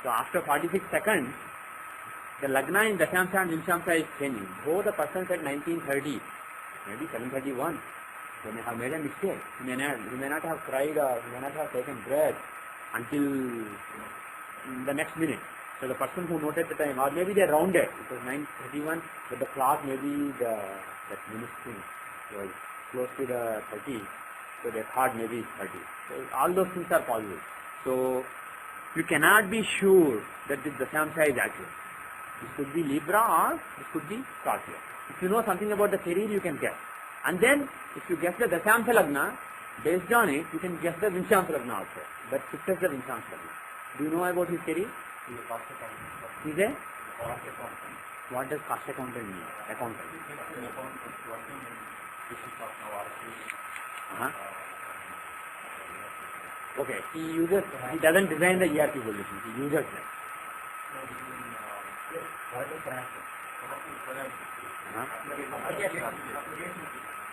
So after 46 seconds, the Lagna in Dashamsa and Nimshamsa is changing. Though the person said 1930, maybe 731, they may have made a mistake. He may not have cried or he may not have taken breath until the next minute. So the person who noted the time, or maybe they rounded, it was 9:31, but the clock maybe that minute thing was close to the 30, so they thought maybe 30. So all those things are possible. So you cannot be sure that this Dashamsa is accurate. This could be Libra or this could be Scorpio. If you know something about the career, you can guess. And then if you guess the Dashamsa Lagna, based on it, you can guess the Vinshamsa Lagna also. That fixes the Vinshamsa Lagna. Do you know about his career? Is it? What does cost accountant mean? Accountant. Okay, he doesn't design the ERP solution, he uses them.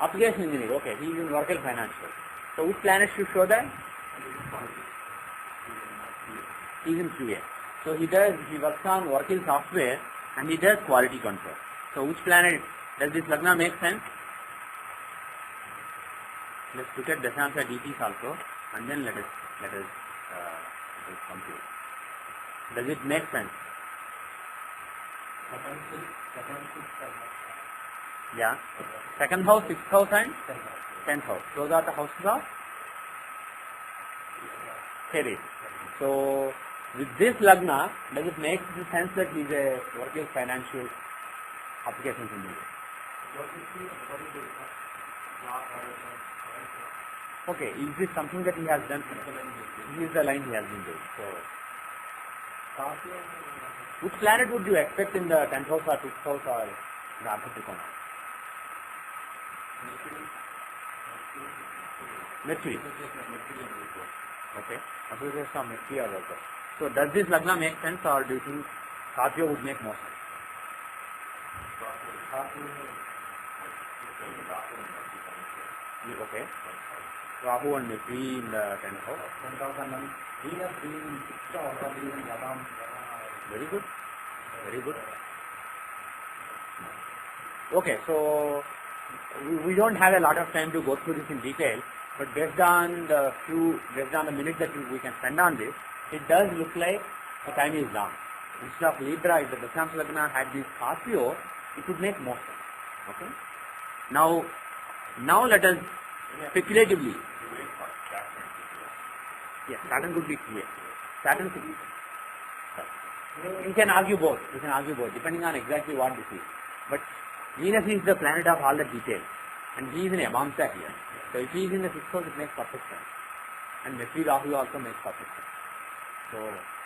Application engineer, okay, he is in Oracle Financial. So which planet should show that? He is in QA. So he works on Oracle software and he does quality control. So which planet does this Lagna make sense? Let's look at Dashamsa DTs also and then let us compute. Does it make sense? Yeah. Second house, 6th house and 10th house. Those are the houses of career. So with this Lagna, does it make sense that he is a working financial applications engineer? Okay, is this something that he has done? This is the line he has been doing. So, which planet would you expect in the 10th house or 6th house or the Artha Trikona? Mercury. Okay, association of Mercury or also. So does this Lagna make sense or do you think Scorpio would make more sense? Okay. Rahu and Mercury in the 10th house. Very good. Very good. Okay, so we don't have a lot of time to go through this in detail, but based on the minutes that we can spend on this, it does look like the time is long. Instead of Libra, if the Dashamsa Lagna had this Scorpio, it would make more sense. Okay. Now let us speculatively. Yes, Saturn could be clear. Saturn could be. You can argue both. Depending on exactly what this is. But Venus is the planet of all the details, and he is in Amamsa here. So if he is in the 6th house, it makes perfect sense. And Mercury Rahu also makes perfect sense. So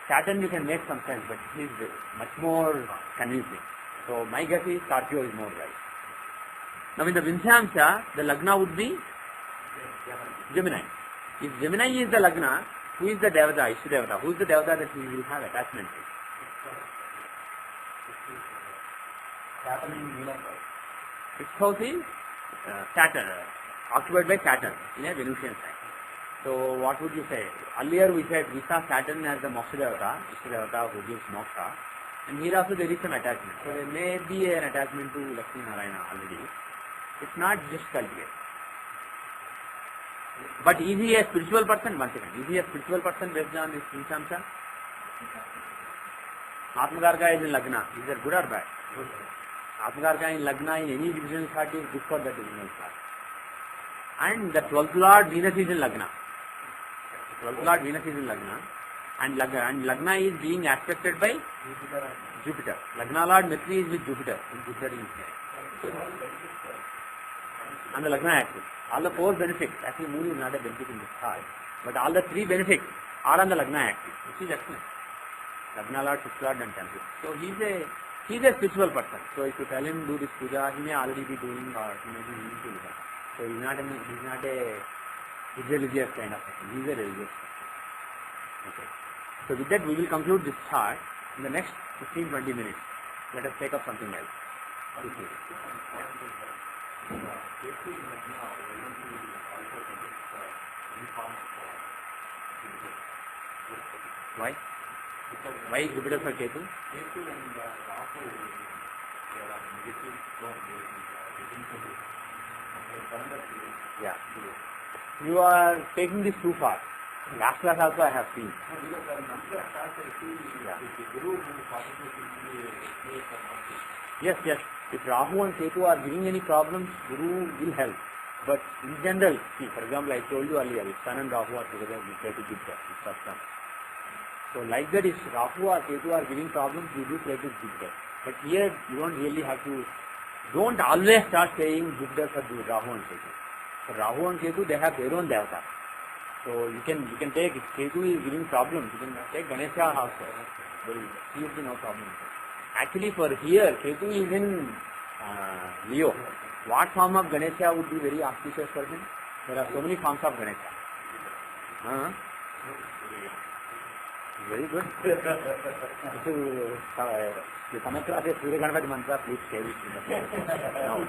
Saturn you can make some sense, but he is much more convincing. So my guess is Scorpio is more right. Now in the Vinshamsa, the Lagna would be Gemini. If Gemini is the Lagna, who is the Devata, Ishta Devata? Who is the Devata that we will have attachment to? Saturn in Venus. 6th house is Saturn, occupied by Saturn in a Venusian sign. So what would you say? Earlier we saw Saturn as the Moksha Devata, Ishta Devata who gives Moksha, and here also there is some attachment. So there may be an attachment to Lakshmi Narayana already. It's not just cultivated. But is he a spiritual person? Once again, is he a spiritual person based on this Vinshamsa? Atmagarga is in Lagna. Is that good or bad? Atmagarga in Lagna in any divisional chart is good for the divisional chart. And the 12th Lord Venus is in Lagna. 12th Lord Venus is in Lagna. And Lagna is being aspected by Jupiter. Lagna Lord Mercury is with Jupiter. Jupiter is and the Lagna axis. All the 4 benefits, actually Moon is not a benefit in this chart, but all the 3 benefits are on the Lagna active, which is excellent. Lagna Lord, 6th Lord and 10th. So he's a spiritual person. So if you tell him do this puja, he may already be doing or he may be willing to do that. So he's not a religious kind of person. He's a religious person. Okay. So with that we will conclude this chart. In the next 15-20 minutes, let us take up something else. Why? Why Jupiter for Ketu? Yeah. You are taking this too far. Last class also I have seen. Yeah. Yes. If Rahu and Ketu are giving any problems, Guru will help. But in general, see, for example, I told you earlier, if Sun and Rahu are together, we try to give that. So like that, if Rahu or Ketu are giving problems, we do try to give that. But here, you don't really have to, don't always start saying Jupiter for Rahu and Ketu. For Rahu and Ketu, they have their own devata. So you can take, if Ketu is giving problems, you can take Ganesha also. There is seriously no problem. Actually for here, Ketu is in Leo. What form of Ganesha would be very auspicious for him? There are so many forms of Ganesha. Very good. The Samakra says Surya Ganapati mantra, please share it. No.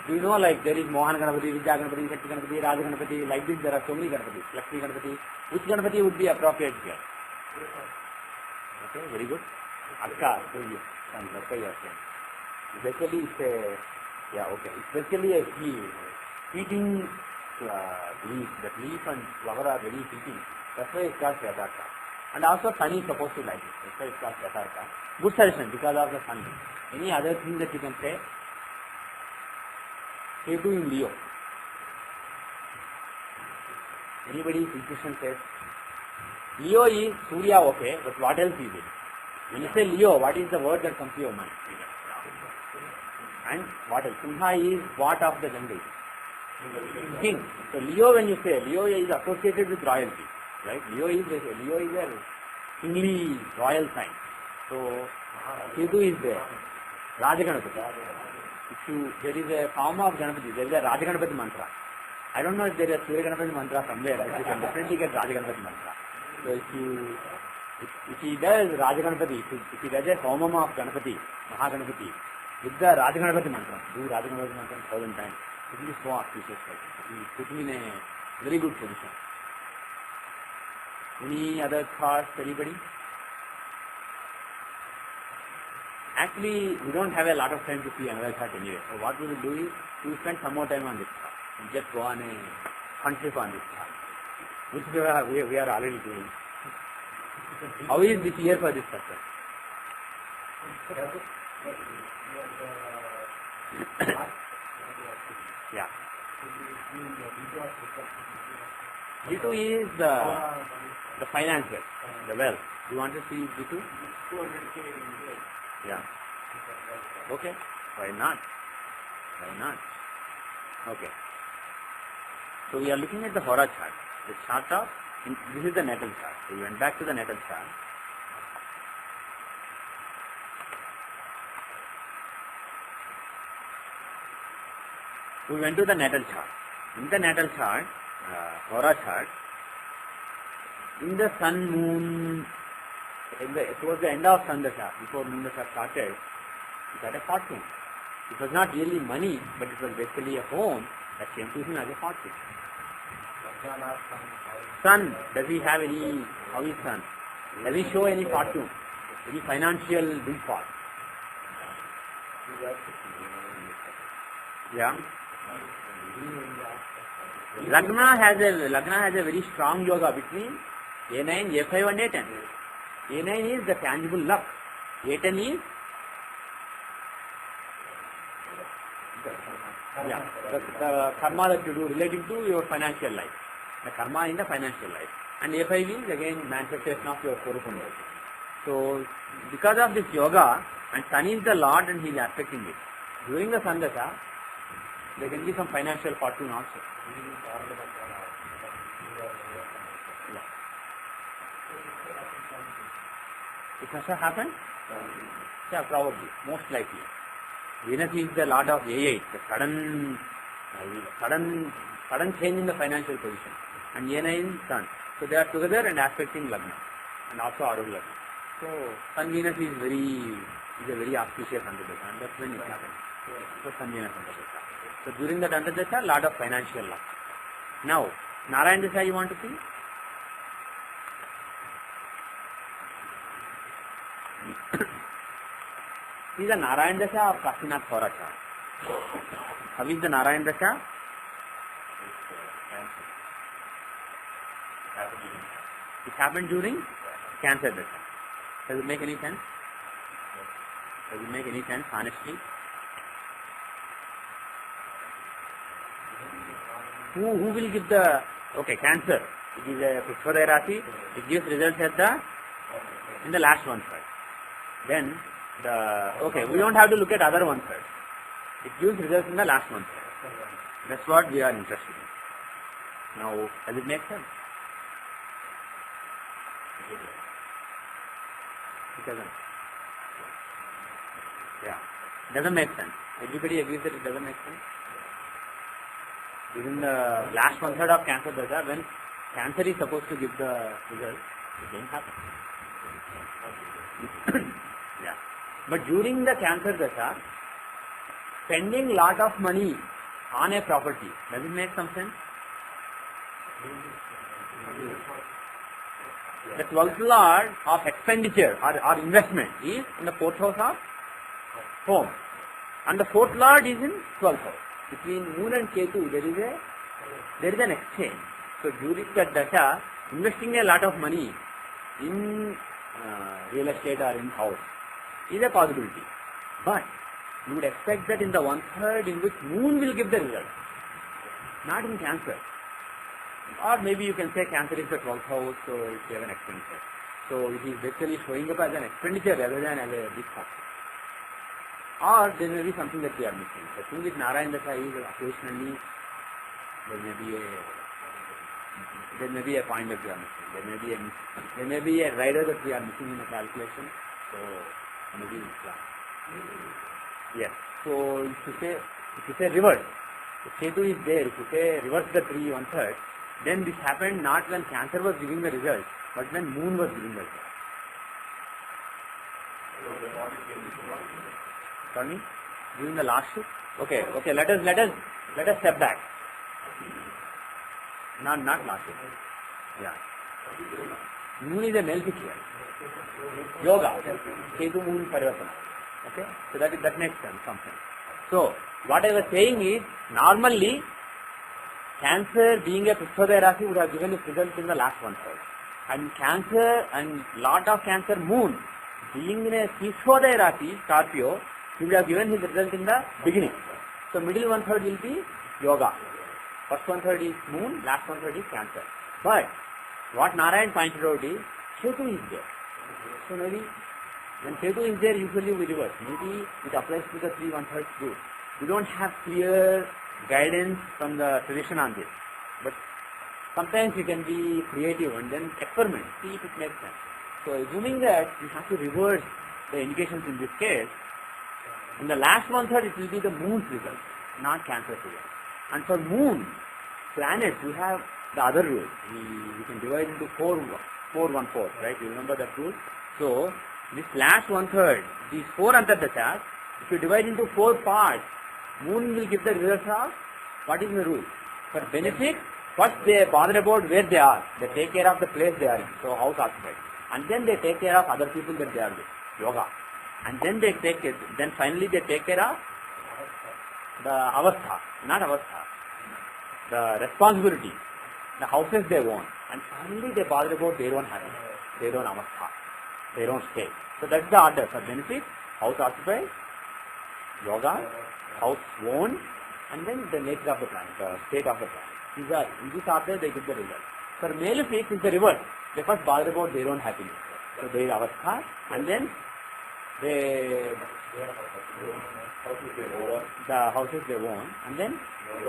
Do you know, like there is Mohan Ganapati, Vidya Ganapati, Shakti Ganapati, Raja Ganapati, like this there are so many Ganapatis. Lakshmi Ganapati. Which Ganapati would be appropriate here? Okay, very good. Akka, so you can reply yourself. Basically it's a, yeah, okay. It's basically a heating leaf. That leaf and flower are very heating. That's why it's called Yatarka. And also sun is supposed to like it. That's why it's called Yatarka. Good suggestion because of the sun. Any other thing that you can say? Ketu in Leo. Anybody's intuition says Leo is Surya, okay, but what else is it? When you say Leo, what is the word that comes to your mind? And what else? Simha is what of the jungle? King. So Leo, when you say Leo is associated with royalty, right? Leo is a kingly royal sign. So Ketu is there. Raja Ganapati. There is a form of Ganapati, there is a Raja Ganapati mantra. I don't know if there is a Surya Ganapati mantra somewhere, but you can definitely get Raja Ganapati mantra. So if he does Raja Ganapati, if he does a Homam of Ganapati, Mahaganapati, with the Raja Ganapati mantra, do Raja Ganapati mantra 1,000 times, it will be so auspicious. It will put him in a very good position. Any other thoughts, anybody? Actually, we don't have a lot of time to see another chart anyway. So what we will do is, we will spend some more time on this chart. And just go on a fun trip on this chart. Which we are already doing. How is this year for this person? Yeah. G2 is the financial, the wealth. You want to see G2? Yeah. Okay. Why not? Why not? Okay. So we are looking at the Hora chart. The chart of, this is the natal chart. So we went back to the natal chart. We went to the natal chart. In the natal chart, Hora chart, in the sun, moon, towards the end of sun dasha, before moon dasha started, it had a fortune. It was not really money, but it was basically a home that came to him as a fortune. Sun, does he have any, how is sun? Does he show any fortune? Any financial windfall? Yeah. Lagna has a very strong yoga between A9, A5 and A10. A9 is the tangible luck. A10 is the karma that you do relating to your financial life. The karma in the financial life. And A5 is again manifestation of your Swarupa. So because of this yoga, and Sun is the Lord and he is aspecting it. During the Sun dasha, there can be some financial fortune also. It must have happened? Yeah, probably, most likely. Venus is the lord of A8, the sudden change in the financial position. And A9 Sun. So they are together and aspecting Lagna and also Arul Lagna. So Sun Venus is a very auspicious Antardasha, and that's when it happens. So Sun Venus Antardasha. So during that Antardasha, lot of financial luck. Now, Narayan Dasha you want to see? See the Narayan Dasha of Kashinath Saura chart. How is the Narayan Dasha? It happened during Cancer Dasha. Does it make any sense? Does it make any sense, honestly? Who will give the, okay, Cancer. It is a Pushpadaya Rashi. It gives results in the last one third. Then, okay, we don't have to look at other one third. It gives results in the last one third. That's what we are interested in. Now, does it make sense? It doesn't. Yeah. Doesn't make sense. Everybody agrees that it doesn't make sense. Within the last one third of Cancer Dasha, when Cancer is supposed to give the result, it didn't happen. Yeah. But during the Cancer Dasha, spending lot of money on a property, does it make some sense? The 12th lord of expenditure or investment is in the 4th house of home. And the 4th lord is in 12th house. Between Moon and Ketu, there is an exchange. So during that Dasha, investing a lot of money in real estate or in house is a possibility. But you would expect that in the one third in which Moon will give the result, not in Cancer. Or maybe you can say Cancer is the 12th house, so it's an expenditure. So it is basically showing up as an expenditure rather than as a big factor. Or there may be something that we are missing. The thing with Narayan Dasha is occasionally there may be a point that we are missing. There may be a rider that we are missing in the calculation. So maybe yes. So if you say reverse, if Ketu is there, if you say reverse the 3 1/3, then this happened not when Cancer was giving the result, but when Moon was giving the result. Pardon me? During the last shift? Okay, let us step back. Not last shift. Yeah. Moon is a male picture. Yoga. Ketu Moon Parivartana. Okay? So that makes sense, something. So what I was saying is, normally Cancer being a Pushpadaya Rashi would have given its result in the last one third. And Cancer and lot of Cancer Moon being in a Pushpadaya Rashi, Scorpio, he would have given his result in the beginning. So middle one third will be Yoga. First one third is Moon, last one third is Cancer. But what Narayan pointed out is Ketu is there. So maybe when Ketu is there, usually we reverse. Maybe it applies to the 3 1/3 group. We don't have clear guidance from the tradition on this. But sometimes you can be creative and then experiment, see if it makes sense. So assuming that you have to reverse the indications in this case, in the last one third it will be the Moon's result, not Cancer's result. And for Moon, planets, we have the other rule. We can divide into 4 1/4, right? You remember that rule? So this last one third, these 4 Antardashas, if you divide into 4 parts, Moon will give the results of, what is the rule? For benefit, first they bother about where they are. They take care of the place they are in, so house occupied. And then they take care of other people that they are with, yoga. And then finally they take care of the avastha, not avastha, the responsibility, the houses they own. And finally they bother about their own happiness, their own avastha, their own state. So that's the order. For benefit, house occupied, yoga, house owned, and then the nature of the planet, the state of the planet. In this order they give the result. For malefics is the reverse. They first bother about their own happiness. So their avastha, and then the houses they own, and then we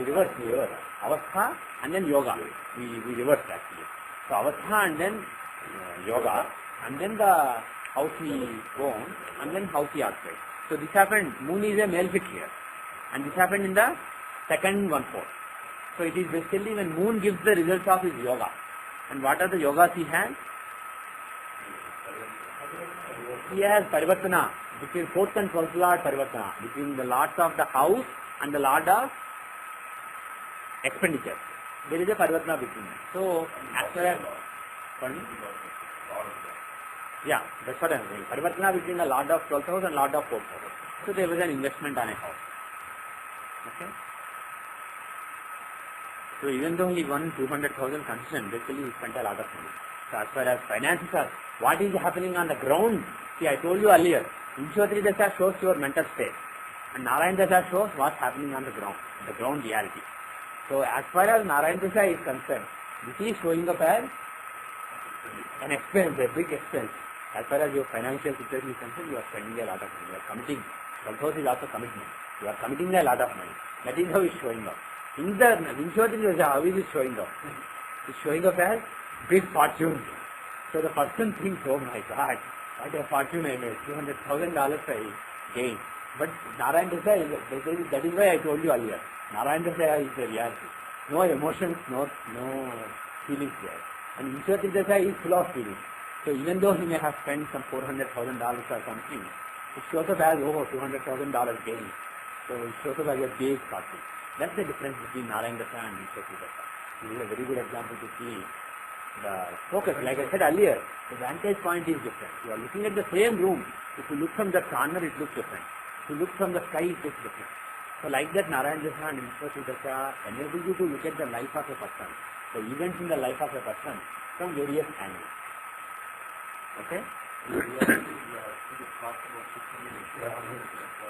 reverse avastha and then yoga. We reverse actually. So avastha and then yoga, and then the house he owned, and then house he occupied. So this happened, moon is a malefic here, and this happened in the second 1/4. So it is basically when moon gives the results of his yoga. And what are the yogas he has? He has parivartana, between 4th and 12th lord parivartana, between the lords of the house and the lord of expenditure. There is a parivartana between them. So, as far as, pardon? Yeah, that's what I am saying. Parivartana between the lord of 12th house and lord of 4th house. So there was an investment on a house. Okay? So even though he won 200,000 concession, basically he spent a lot of money. So as far as finances are, what is happening on the ground? See, I told you earlier, Z0cs8L07USo shows your mental state, and Narayana shows what's happening on the ground reality. So as far as Narayana is concerned, this is showing up as an expense, a big expense. As far as your financial situation is concerned, you are spending a lot of money. You are committing. 12th house is also commitment. You are committing a lot of money. That is how it's showing up. In the Z0cs8L07USo, how is it showing up? It's showing up as big fortune. So the person thinks, oh my God, what a fortune I made, $200,000 I gained. But Narayana is, that is why I told you earlier, Narayana is the reality. No emotions, no feelings there. And Z0cs8L07USo is full of feelings. So even though he may have spent some $400,000 or something, it shows up as over $200,000 gain. So it shows up as a big fortune. That's the difference between Narayana and Z0cs8L07USo. This is a very good example to see the focus. Like I said earlier, the vantage point is different. You are looking at the same room. If you look from the corner, it looks different. If you look from the sky, it looks different. So like that, Narayana and Z0cs8L07USo enable you to look at the life of a person, the events in the life of a person from various angles. Okay?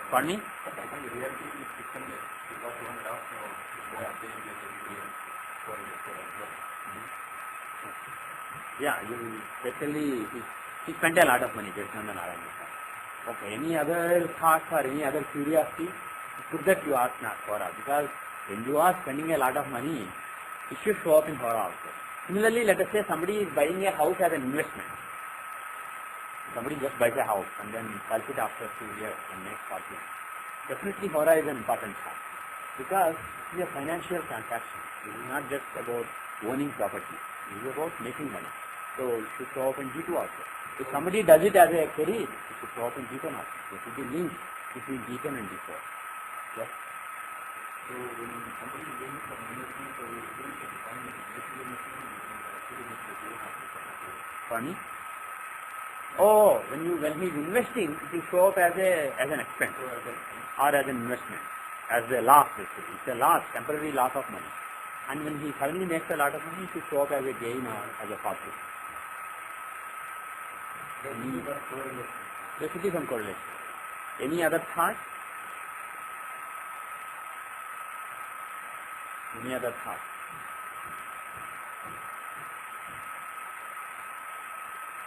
Pardon me? Yeah, you especially he spent a lot of money based on the Narayana. Okay, any other thoughts or any other curiosity? It's good that you ask Hora, because when you are spending a lot of money, it should show up in Hora also. Similarly, let us say somebody is buying a house as an investment. Somebody just buys a house and then sells it after 2 years and makes fortune. Definitely Hora is an important part, because it is a financial transaction. It is not just about owning property. It is about making money. So it should show up in G2 also. If somebody does it as a career, it should show up in G10 also. There should be links between G10 and G4. Yes? So when somebody is going from investment or Pardon me? Oh, when he's investing, it will show up as an expense or as an investment, as a loss basically. It's a loss, temporary loss of money. And when he suddenly makes a lot of money, it will show up as a gain or as a fortune. There should be some correlation. Any other thought? Any other thought?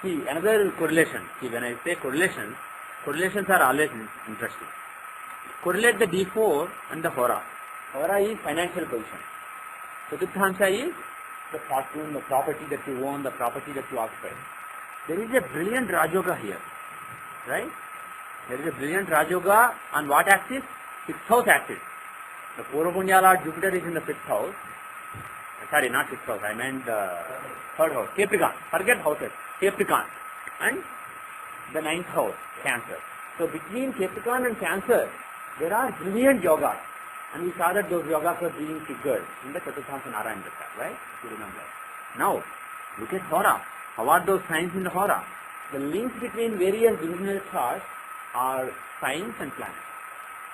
See, another correlation. See, when I say correlations are always interesting. Correlate the D4 and the Hora. Hora is financial position. Chaturthansha is the fortune, the property that you own, the property that you occupy. There is a brilliant Rajoga here, right? There is a brilliant Rajoga on what axis? 6th house axis. The Purva Lord Jupiter is in the 5th house. Sorry, not 6th house, I meant the 3rd house. Capricorn, forget houses. Capricorn and the 9th house, Cancer. So between Capricorn and Cancer, there are brilliant yogas. And we saw that those yogas were being figured in the Chaturthansha Narayana, right? If you remember. Now, look at Hora. How are those signs in the Hora? The links between various divisional charts are signs and planets.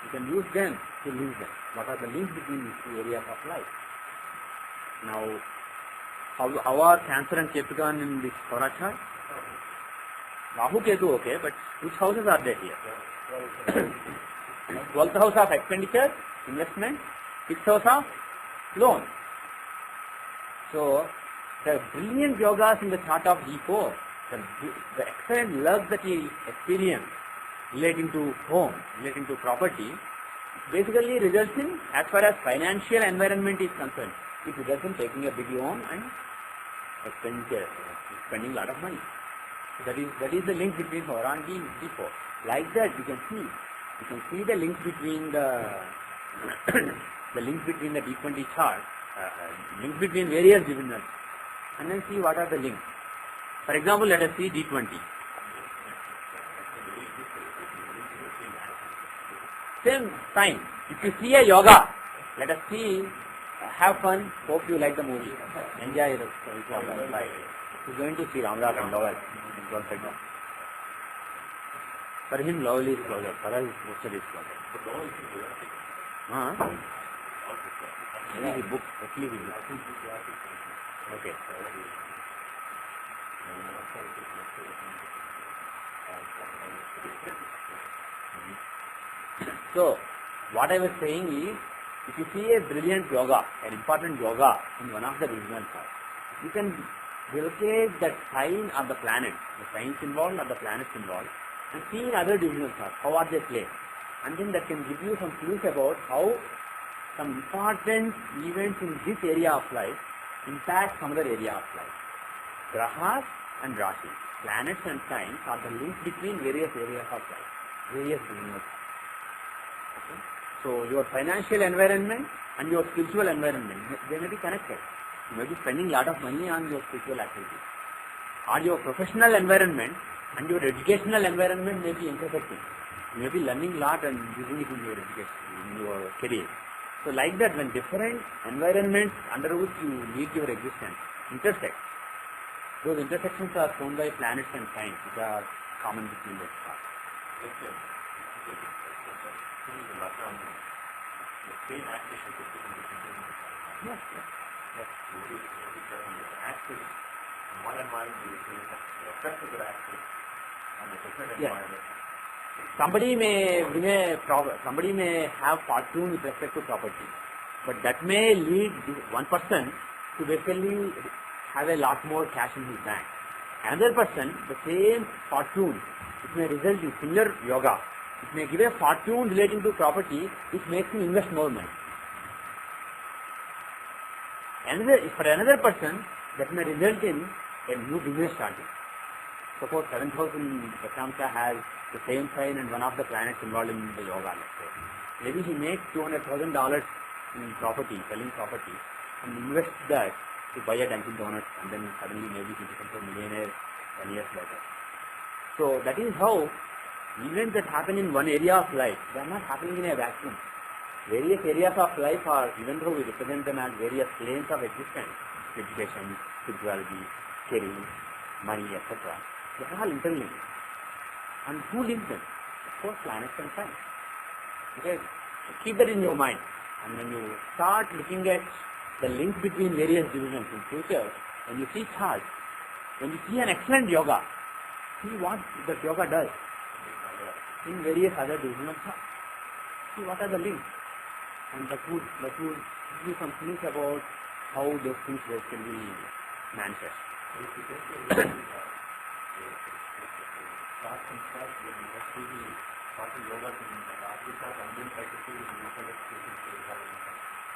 You can use them to link them. What are the links between these two areas of life? Now, how are Cancer and Capricorn in this Hora chart? Rahu Ketu, okay, but which houses are there here? 12th house of expenditure, investment, 6th house of loan. So, the brilliant yogas in the chart of D4, the excellent love that he experienced relating to home, relating to property, basically results in, as far as financial environment is concerned, it results in taking a big loan and expenditure, spending a lot of money. So that is the link between Horan D and D4. Like that, you can see the link between the the link between the D20 chart, link between various divisionals, and then see what are the links. For example, let us see D20. Same time, if you see a yoga, let us see, have fun, hope you like the movie, enjoy the life. He's going to see Ramdas and Lowell. For him, Lowell is closer, for us, Worcester is closer. Maybe the book, actually the book. Okay. So, what I was saying is, if you see a brilliant yoga, an important yoga in one of the regional charts, you can locate that sign of the planet, the signs involved or the planets involved, and see in other divisional charts, how are they placed. And then that can give you some clues about how some important events in this area of life impact some other area of life. Grahas and Rashi, planets and signs are the link between various areas of life, various divisional charts. Okay? So your financial environment and your spiritual environment, they may be connected. You may be spending a lot of money on your spiritual activities. Or your professional environment and your educational environment may be intersecting. You may be learning a lot and using it in your education, in your career. So like that, when different environments under which you lead your existence intersect, those intersections are shown by planets and signs which are common between those stars. Yes. Yes. Somebody may have fortune with respect to property, but that may lead one person to basically have a lot more cash in his bank. Another person, the same fortune, it may result in similar yoga. It may give a fortune relating to property which makes him invest more money. For another person, that may result in a new business starting. Suppose 7,000 Dakshamsha has the same sign and one of the planets involved in the yoga, let's say. Maybe he makes $200,000 in property, selling property, and invests that to buy a Dunkin' Donuts, and then suddenly maybe he becomes a millionaire 10 years later. So that is how events that happen in one area of life, they are not happening in a vacuum. Various areas of life are, even though we represent them as various planes of existence, education, spirituality, career, money, etc., they are all interlinked. And who links them? Of course, planets and signs. Okay? So keep that in your mind. And when you start looking at the link between various divisions in future, when you see charts, when you see an excellent yoga, see what that yoga does in various other divisional charts. See what are the links. And that would give you some hints about how those things can be manifest.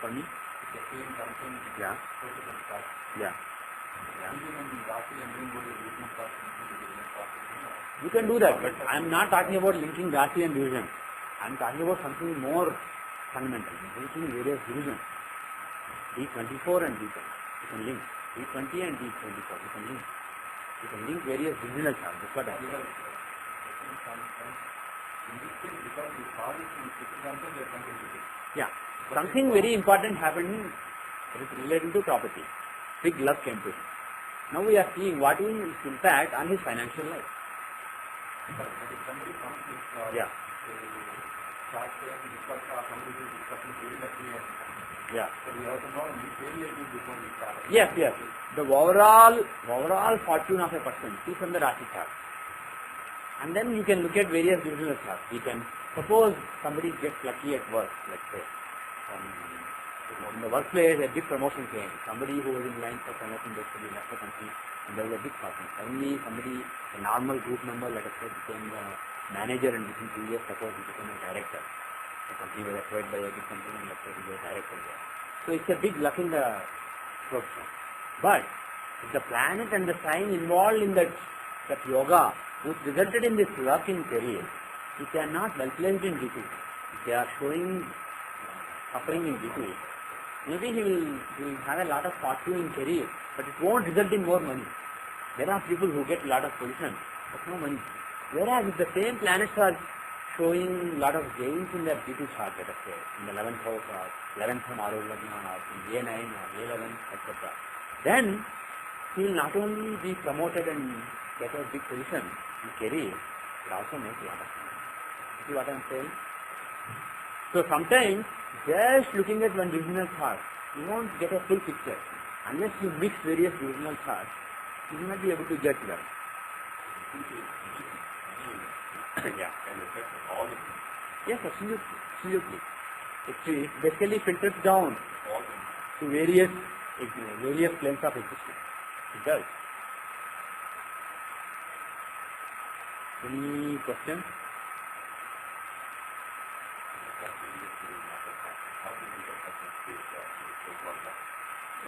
For me? Yeah. Yeah. You can do that, but I am not talking about linking Rashi and division. I am talking about something more fundamental, linking various divisions. D24 and D10. You can link D20 and D24. You can link. You can link various divisional charts. That's what I mean. Yeah. Something very important happened relating to property. Big luck came to him. Now we are seeing what is its impact on his financial life. Yeah. Yeah. Yes. The overall fortune of a person, see from the Rashi chart. And then you can look at various divisional charts. You can suppose somebody gets lucky at work, let's say. In the workplace, a big promotion came. Somebody who was in line for promotion basically left the company, and there was a big problem. Suddenly, a normal group member, let us say, became the manager, and within 2 years, suppose he became a director. The company was acquired by a big company, and let's say he was a director there. So it's a big luck in the profession. But If the planet and the sign involved in that yoga, which resulted in this luck in career, if they are not well placed in D2, if they are showing suffering in D2, maybe he will have a lot of fortune in career, but it won't result in more money. There are people who get a lot of position, but no money. Whereas if the same planets are showing a lot of gains in their D2 chart, let us say, in the 11th house or 11th from Arulagna or in A9 or A11, etc., then he will not only be promoted and get a big position in career, but also make a lot of money. See what I am saying? So sometimes, just looking at one divisional chart, you won't get a full picture. Unless you mix various divisional charts, you will not be able to judge them. Yeah. Yes, absolutely. It basically filters down to various planes of existence. It does. Any questions?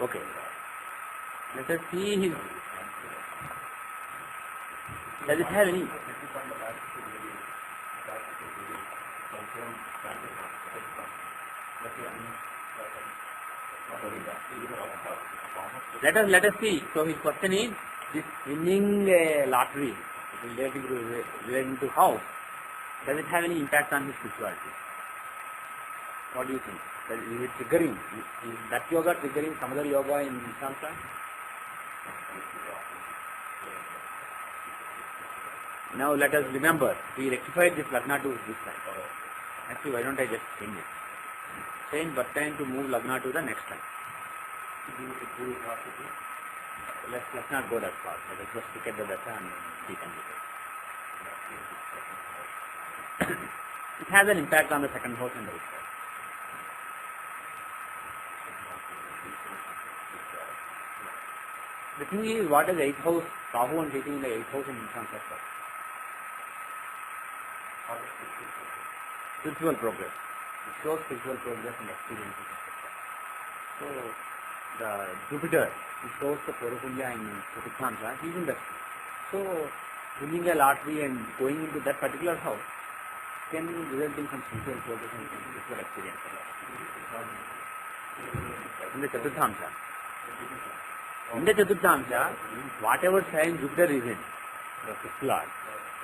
Okay. Let us see his. Does it have any? Let us see. So his question is, this winning a lottery relating to house, does it have any impact on his spirituality? What do you think? Is it triggering? Is that yoga triggering some other yoga in Samsa? Now let us remember, we rectified this Lagna to this time. Actually, why don't I just change it? Change birth time to move Lagna to the next time. Let's not go that far. Let us just look at the data and see it. It has an impact on the second house and the eighth house. The thing is, what is the eighth house? Rahu and Ketu in the eighth house in Samsa? Spiritual progress. It shows spiritual progress and experiences. So, the Jupiter, it shows the Poropunya in Chaturthamsa, he is in that. So, winning a lottery and going into that particular house can result in some spiritual progress and spiritual experience. In the Chaturthamsa. In the Chaturthamsa, whatever sign Jupiter is in, the fifth lord,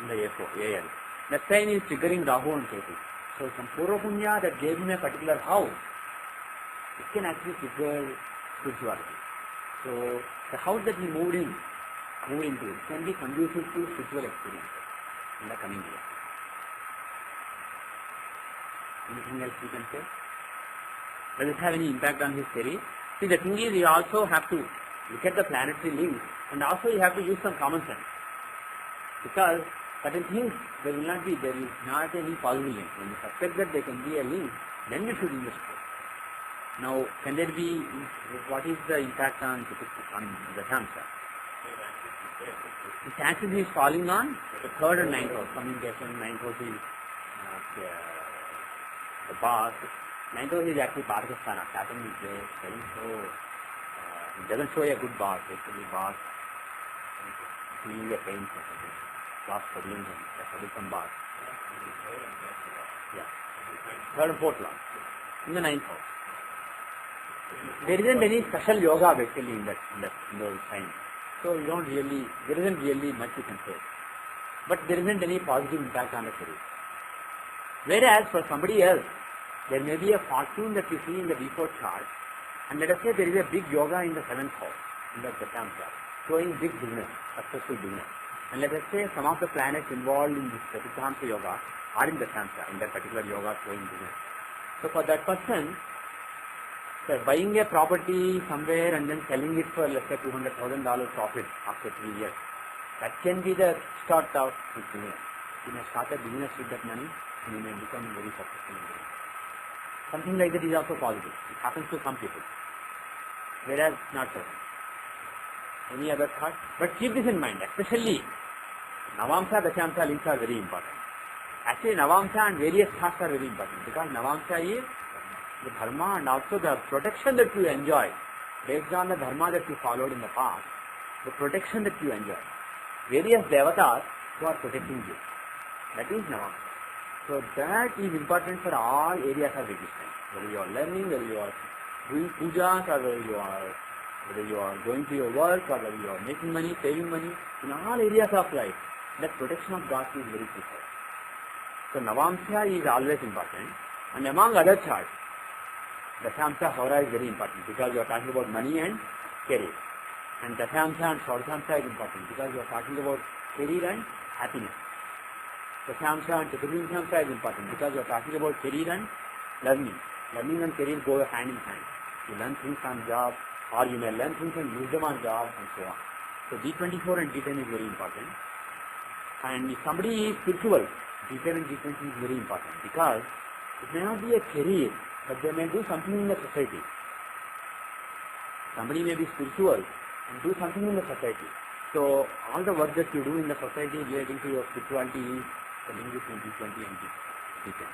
in the AL, that sign is triggering Rahu and Ketu. So some Poropunya that gave him a particular house, it can actually trigger spirituality. So the house that he moved into can be conducive to spiritual experience in the coming year. Anything else you can say? Does it have any impact on his theory? See, the thing is, you also have to look at the planetary links, and also you have to use some common sense. Because certain things, there is not any possible link. When you suspect that there can be a link, then you should investigate. Now, can there be, what is the impact on the Samsa? The chances is falling on the third and ninth house. Communication, ninth house is the boss. Ninth house is actually Bhargavasthana. Saturn is there. It doesn't show a good boss. Actually, boss feeling a pain for something. Boss struggling some boss. Yeah. Third and fourth law. In the ninth house. There isn't any special yoga basically in those signs. So there isn't really much you can say. But there isn't any positive impact on the career. Whereas for somebody else, there may be a fortune that we see in the D4 chart, and let us say there is a big yoga in the 7th house, in the Dasamsa, showing big business, successful business. And let us say some of the planets involved in this Dasamsa yoga are in the Dasamsa, in that particular yoga showing business. So for that person, buying a property somewhere and then selling it for, let's say, $200,000 profit after 3 years, that can be the start of his business. He may start a business with that money and he may become very successful in business. Something like that is also possible. It happens to some people. Whereas not so. Any other thought? But keep this in mind, especially Navamsa, Dashamsa links are very important. Actually, Navamsa and various thoughts are very important because Navamsa is the dharma and also the protection that you enjoy based on the dharma that you followed in the past. the protection that you enjoy. Various devatas who are protecting you. That is Navam. So that is important for all areas of existence. Whether you are learning, whether you are doing pujas, or whether you are going to your work, or whether you are making money, saving money, in all areas of life, that protection of God is very precise. So Navamsha is always important. And among other charts, Dashamsha Hora is very important because you are talking about money and career. And Dashamsha and Shodhamsha is important because you are talking about career and happiness. Dashamsha and Chaturvimshamsha is important because you are talking about career and learning. Learning and career go hand in hand. You learn things on job, or you may learn things and use them on job, and so on. So D24 and D10 is very important. And if somebody is spiritual, D10 and D20 is very important because it may not be a career, but they may do something in the society. Somebody may be spiritual and do something in the society. So all the work that you do in the society relating to your spirituality is the link between D20 and D10.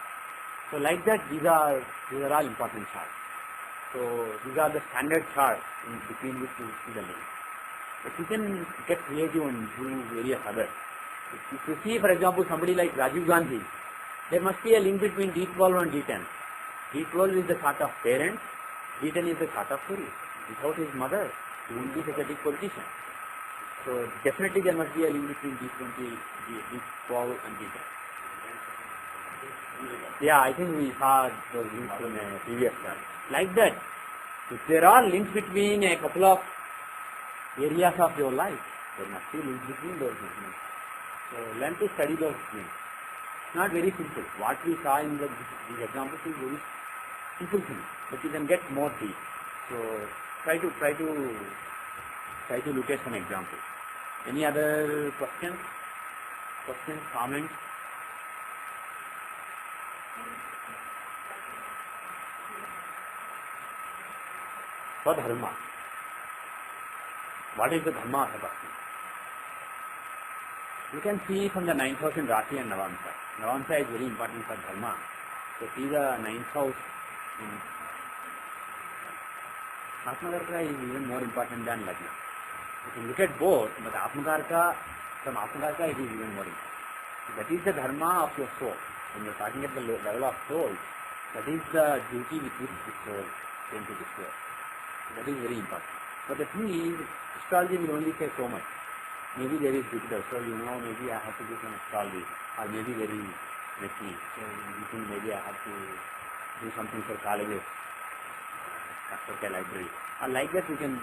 So like that, these are all important charts. So these are the standard charts in between which you see the link. But you can get creative and do various others. If you see, for example, somebody like Rajiv Gandhi, there must be a link between D12 and D10. D12 is the chart of parents, D10 is the chart of career. Without his mother, he won't be such a big politician. So definitely there must be a link between D20, D12 and D10. Yeah, I think we saw those links in a previous class. Like that, if there are links between a couple of areas of your life, there must be links between those things. So learn to study those things. It's not very simple. What we saw in these examples is very simple things, but you can get more deep. So try to look at some examples. Any other questions? Comments? Dharma. What is the Dharma of a person? You can see from the 9th house in Rashi and Navamsha. Navamsha is very important for Dharma. So see the 9th house in Atmakarka is even more important than Lagna. You can look at both, but from Atmakarka it is even more important. That is the Dharma of your soul. When you are talking at the level of soul, that is the duty with which the soul came to this world. That is very important. But the thing is, astrology will only say so much. Maybe there is Jupiter, so maybe I have to do some astrology, or maybe very messy. So you think maybe I have to do something for colleges, for library. Or like that you can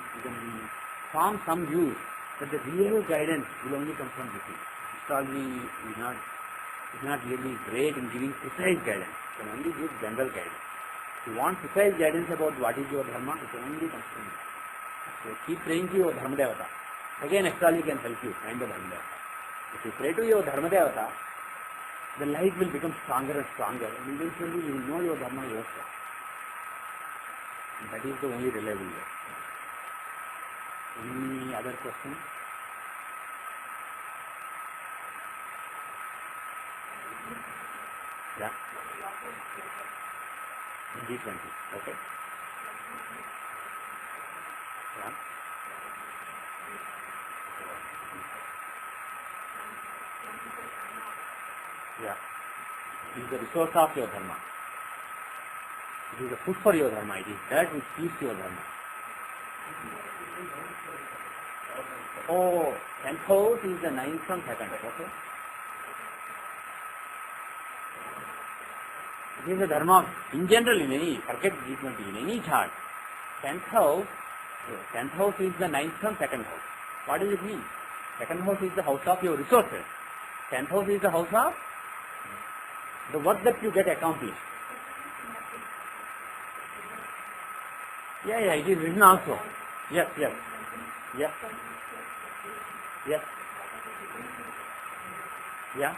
form some views, but the real guidance will only come from within. Astrology is not really great in giving precise guidance. It can only give general guidance. If you want precise guidance about what is your dharma, it only comes from you. So keep praying to your dharma devata. Again, astrology can help you find the dharma devata. If you pray to your dharma devata, the light will become stronger and stronger, and eventually you will know your dharma yourself. And that is the only reliable way. Any other questions? Yeah. D20. Okay. Yeah. Yeah. It is the resource of your dharma. It is the food for your dharma. It is that which feeds your dharma. Oh, 10th house is the 9th from 2nd. Okay. It is the dharma in general, forget D20, in any chart. 10th house is the 9th from 2nd house. What does it mean? 2nd house is the house of your resources. 10th house is the house of the work that you get accomplished. Yeah, it is written also. Yes. Yeah.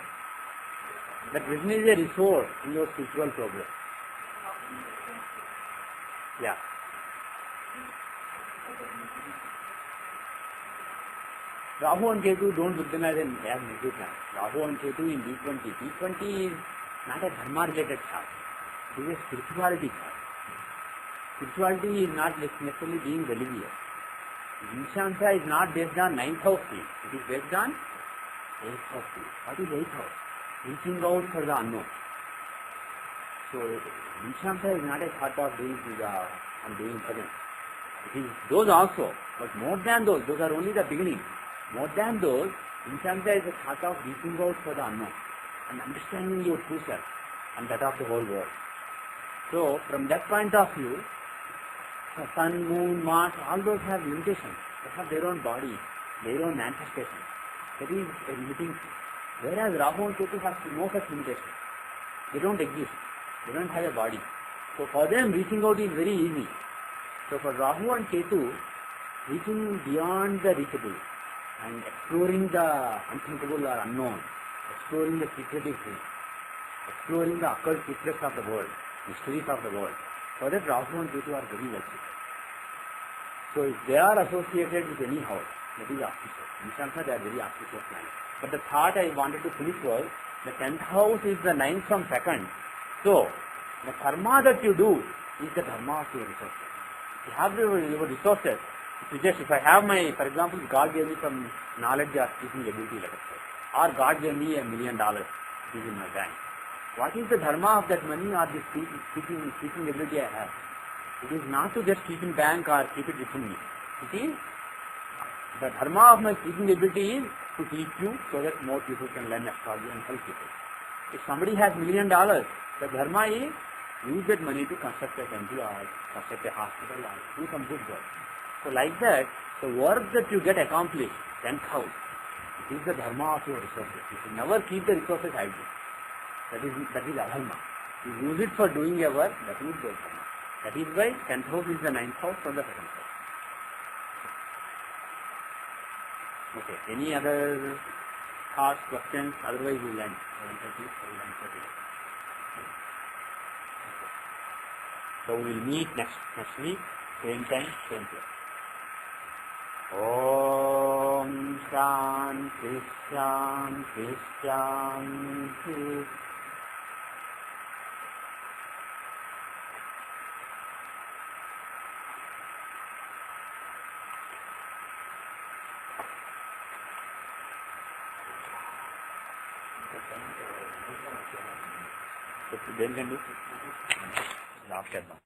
That vision is a resource in your spiritual progress. Yeah. Rahu and Ketu, don't look them as negative planets. Rahu and Ketu in D20. D20 is not a dharma related chart. It is a spirituality chart. Spirituality is not necessarily being religious. Vishamsa is not based on 9th house field. It is based on 8th house field. What is 8th house? Reaching out for the unknown. So Vishamsa is not a thought of doing puja and doing bhajan. It is those also, but more than those are only the beginning. More than those, Vishamsa is a thought of reaching out for the unknown and understanding your true self and that of the whole world. So from that point of view, sun, moon, Mars, all those have limitations. They have their own body, their own manifestation. That is a limiting thing. Whereas Rahu and Ketu have no such limitation. They don't exist. They don't have a body. So for them, reaching out is very easy. So for Rahu and Ketu, reaching beyond the reachable and exploring the unthinkable or unknown, exploring the secretive things, exploring the occult secrets of the world, mysteries of the world. For that, Rahu and Ketu are very well suited. So if they are associated with any house, that is auspicious. In Shankar, they are very auspicious planets. But the thought I wanted to finish was, the 10th house is the 9th from 2nd. So, the karma that you do is the dharma of your resources. If you have your resources, if I have my, for example, God gave me some knowledge or speaking ability, let us say, or God gave me $1 million, it is in my bank. What is the dharma of that money or the speaking ability I have? It is not to just keep in bank or keep it within me. It is, the dharma of my speaking ability is to teach you so that more people can learn astrology and help people. If somebody has $1 million, the dharma is use that money to construct a temple or construct a hospital or do some good work. So like that, the work that you get accomplished, 10th house, it is the dharma of your resources. You should never keep the resources idle. That is adharma. You use it for doing a work, that is the dharma. That is why 10th house is the 9th house from the 2nd house. Okay, any other thoughts, questions? Otherwise we will end. So we will meet next week, same time, same place. Om Shanti Shanti Shanti. Then can do. After that.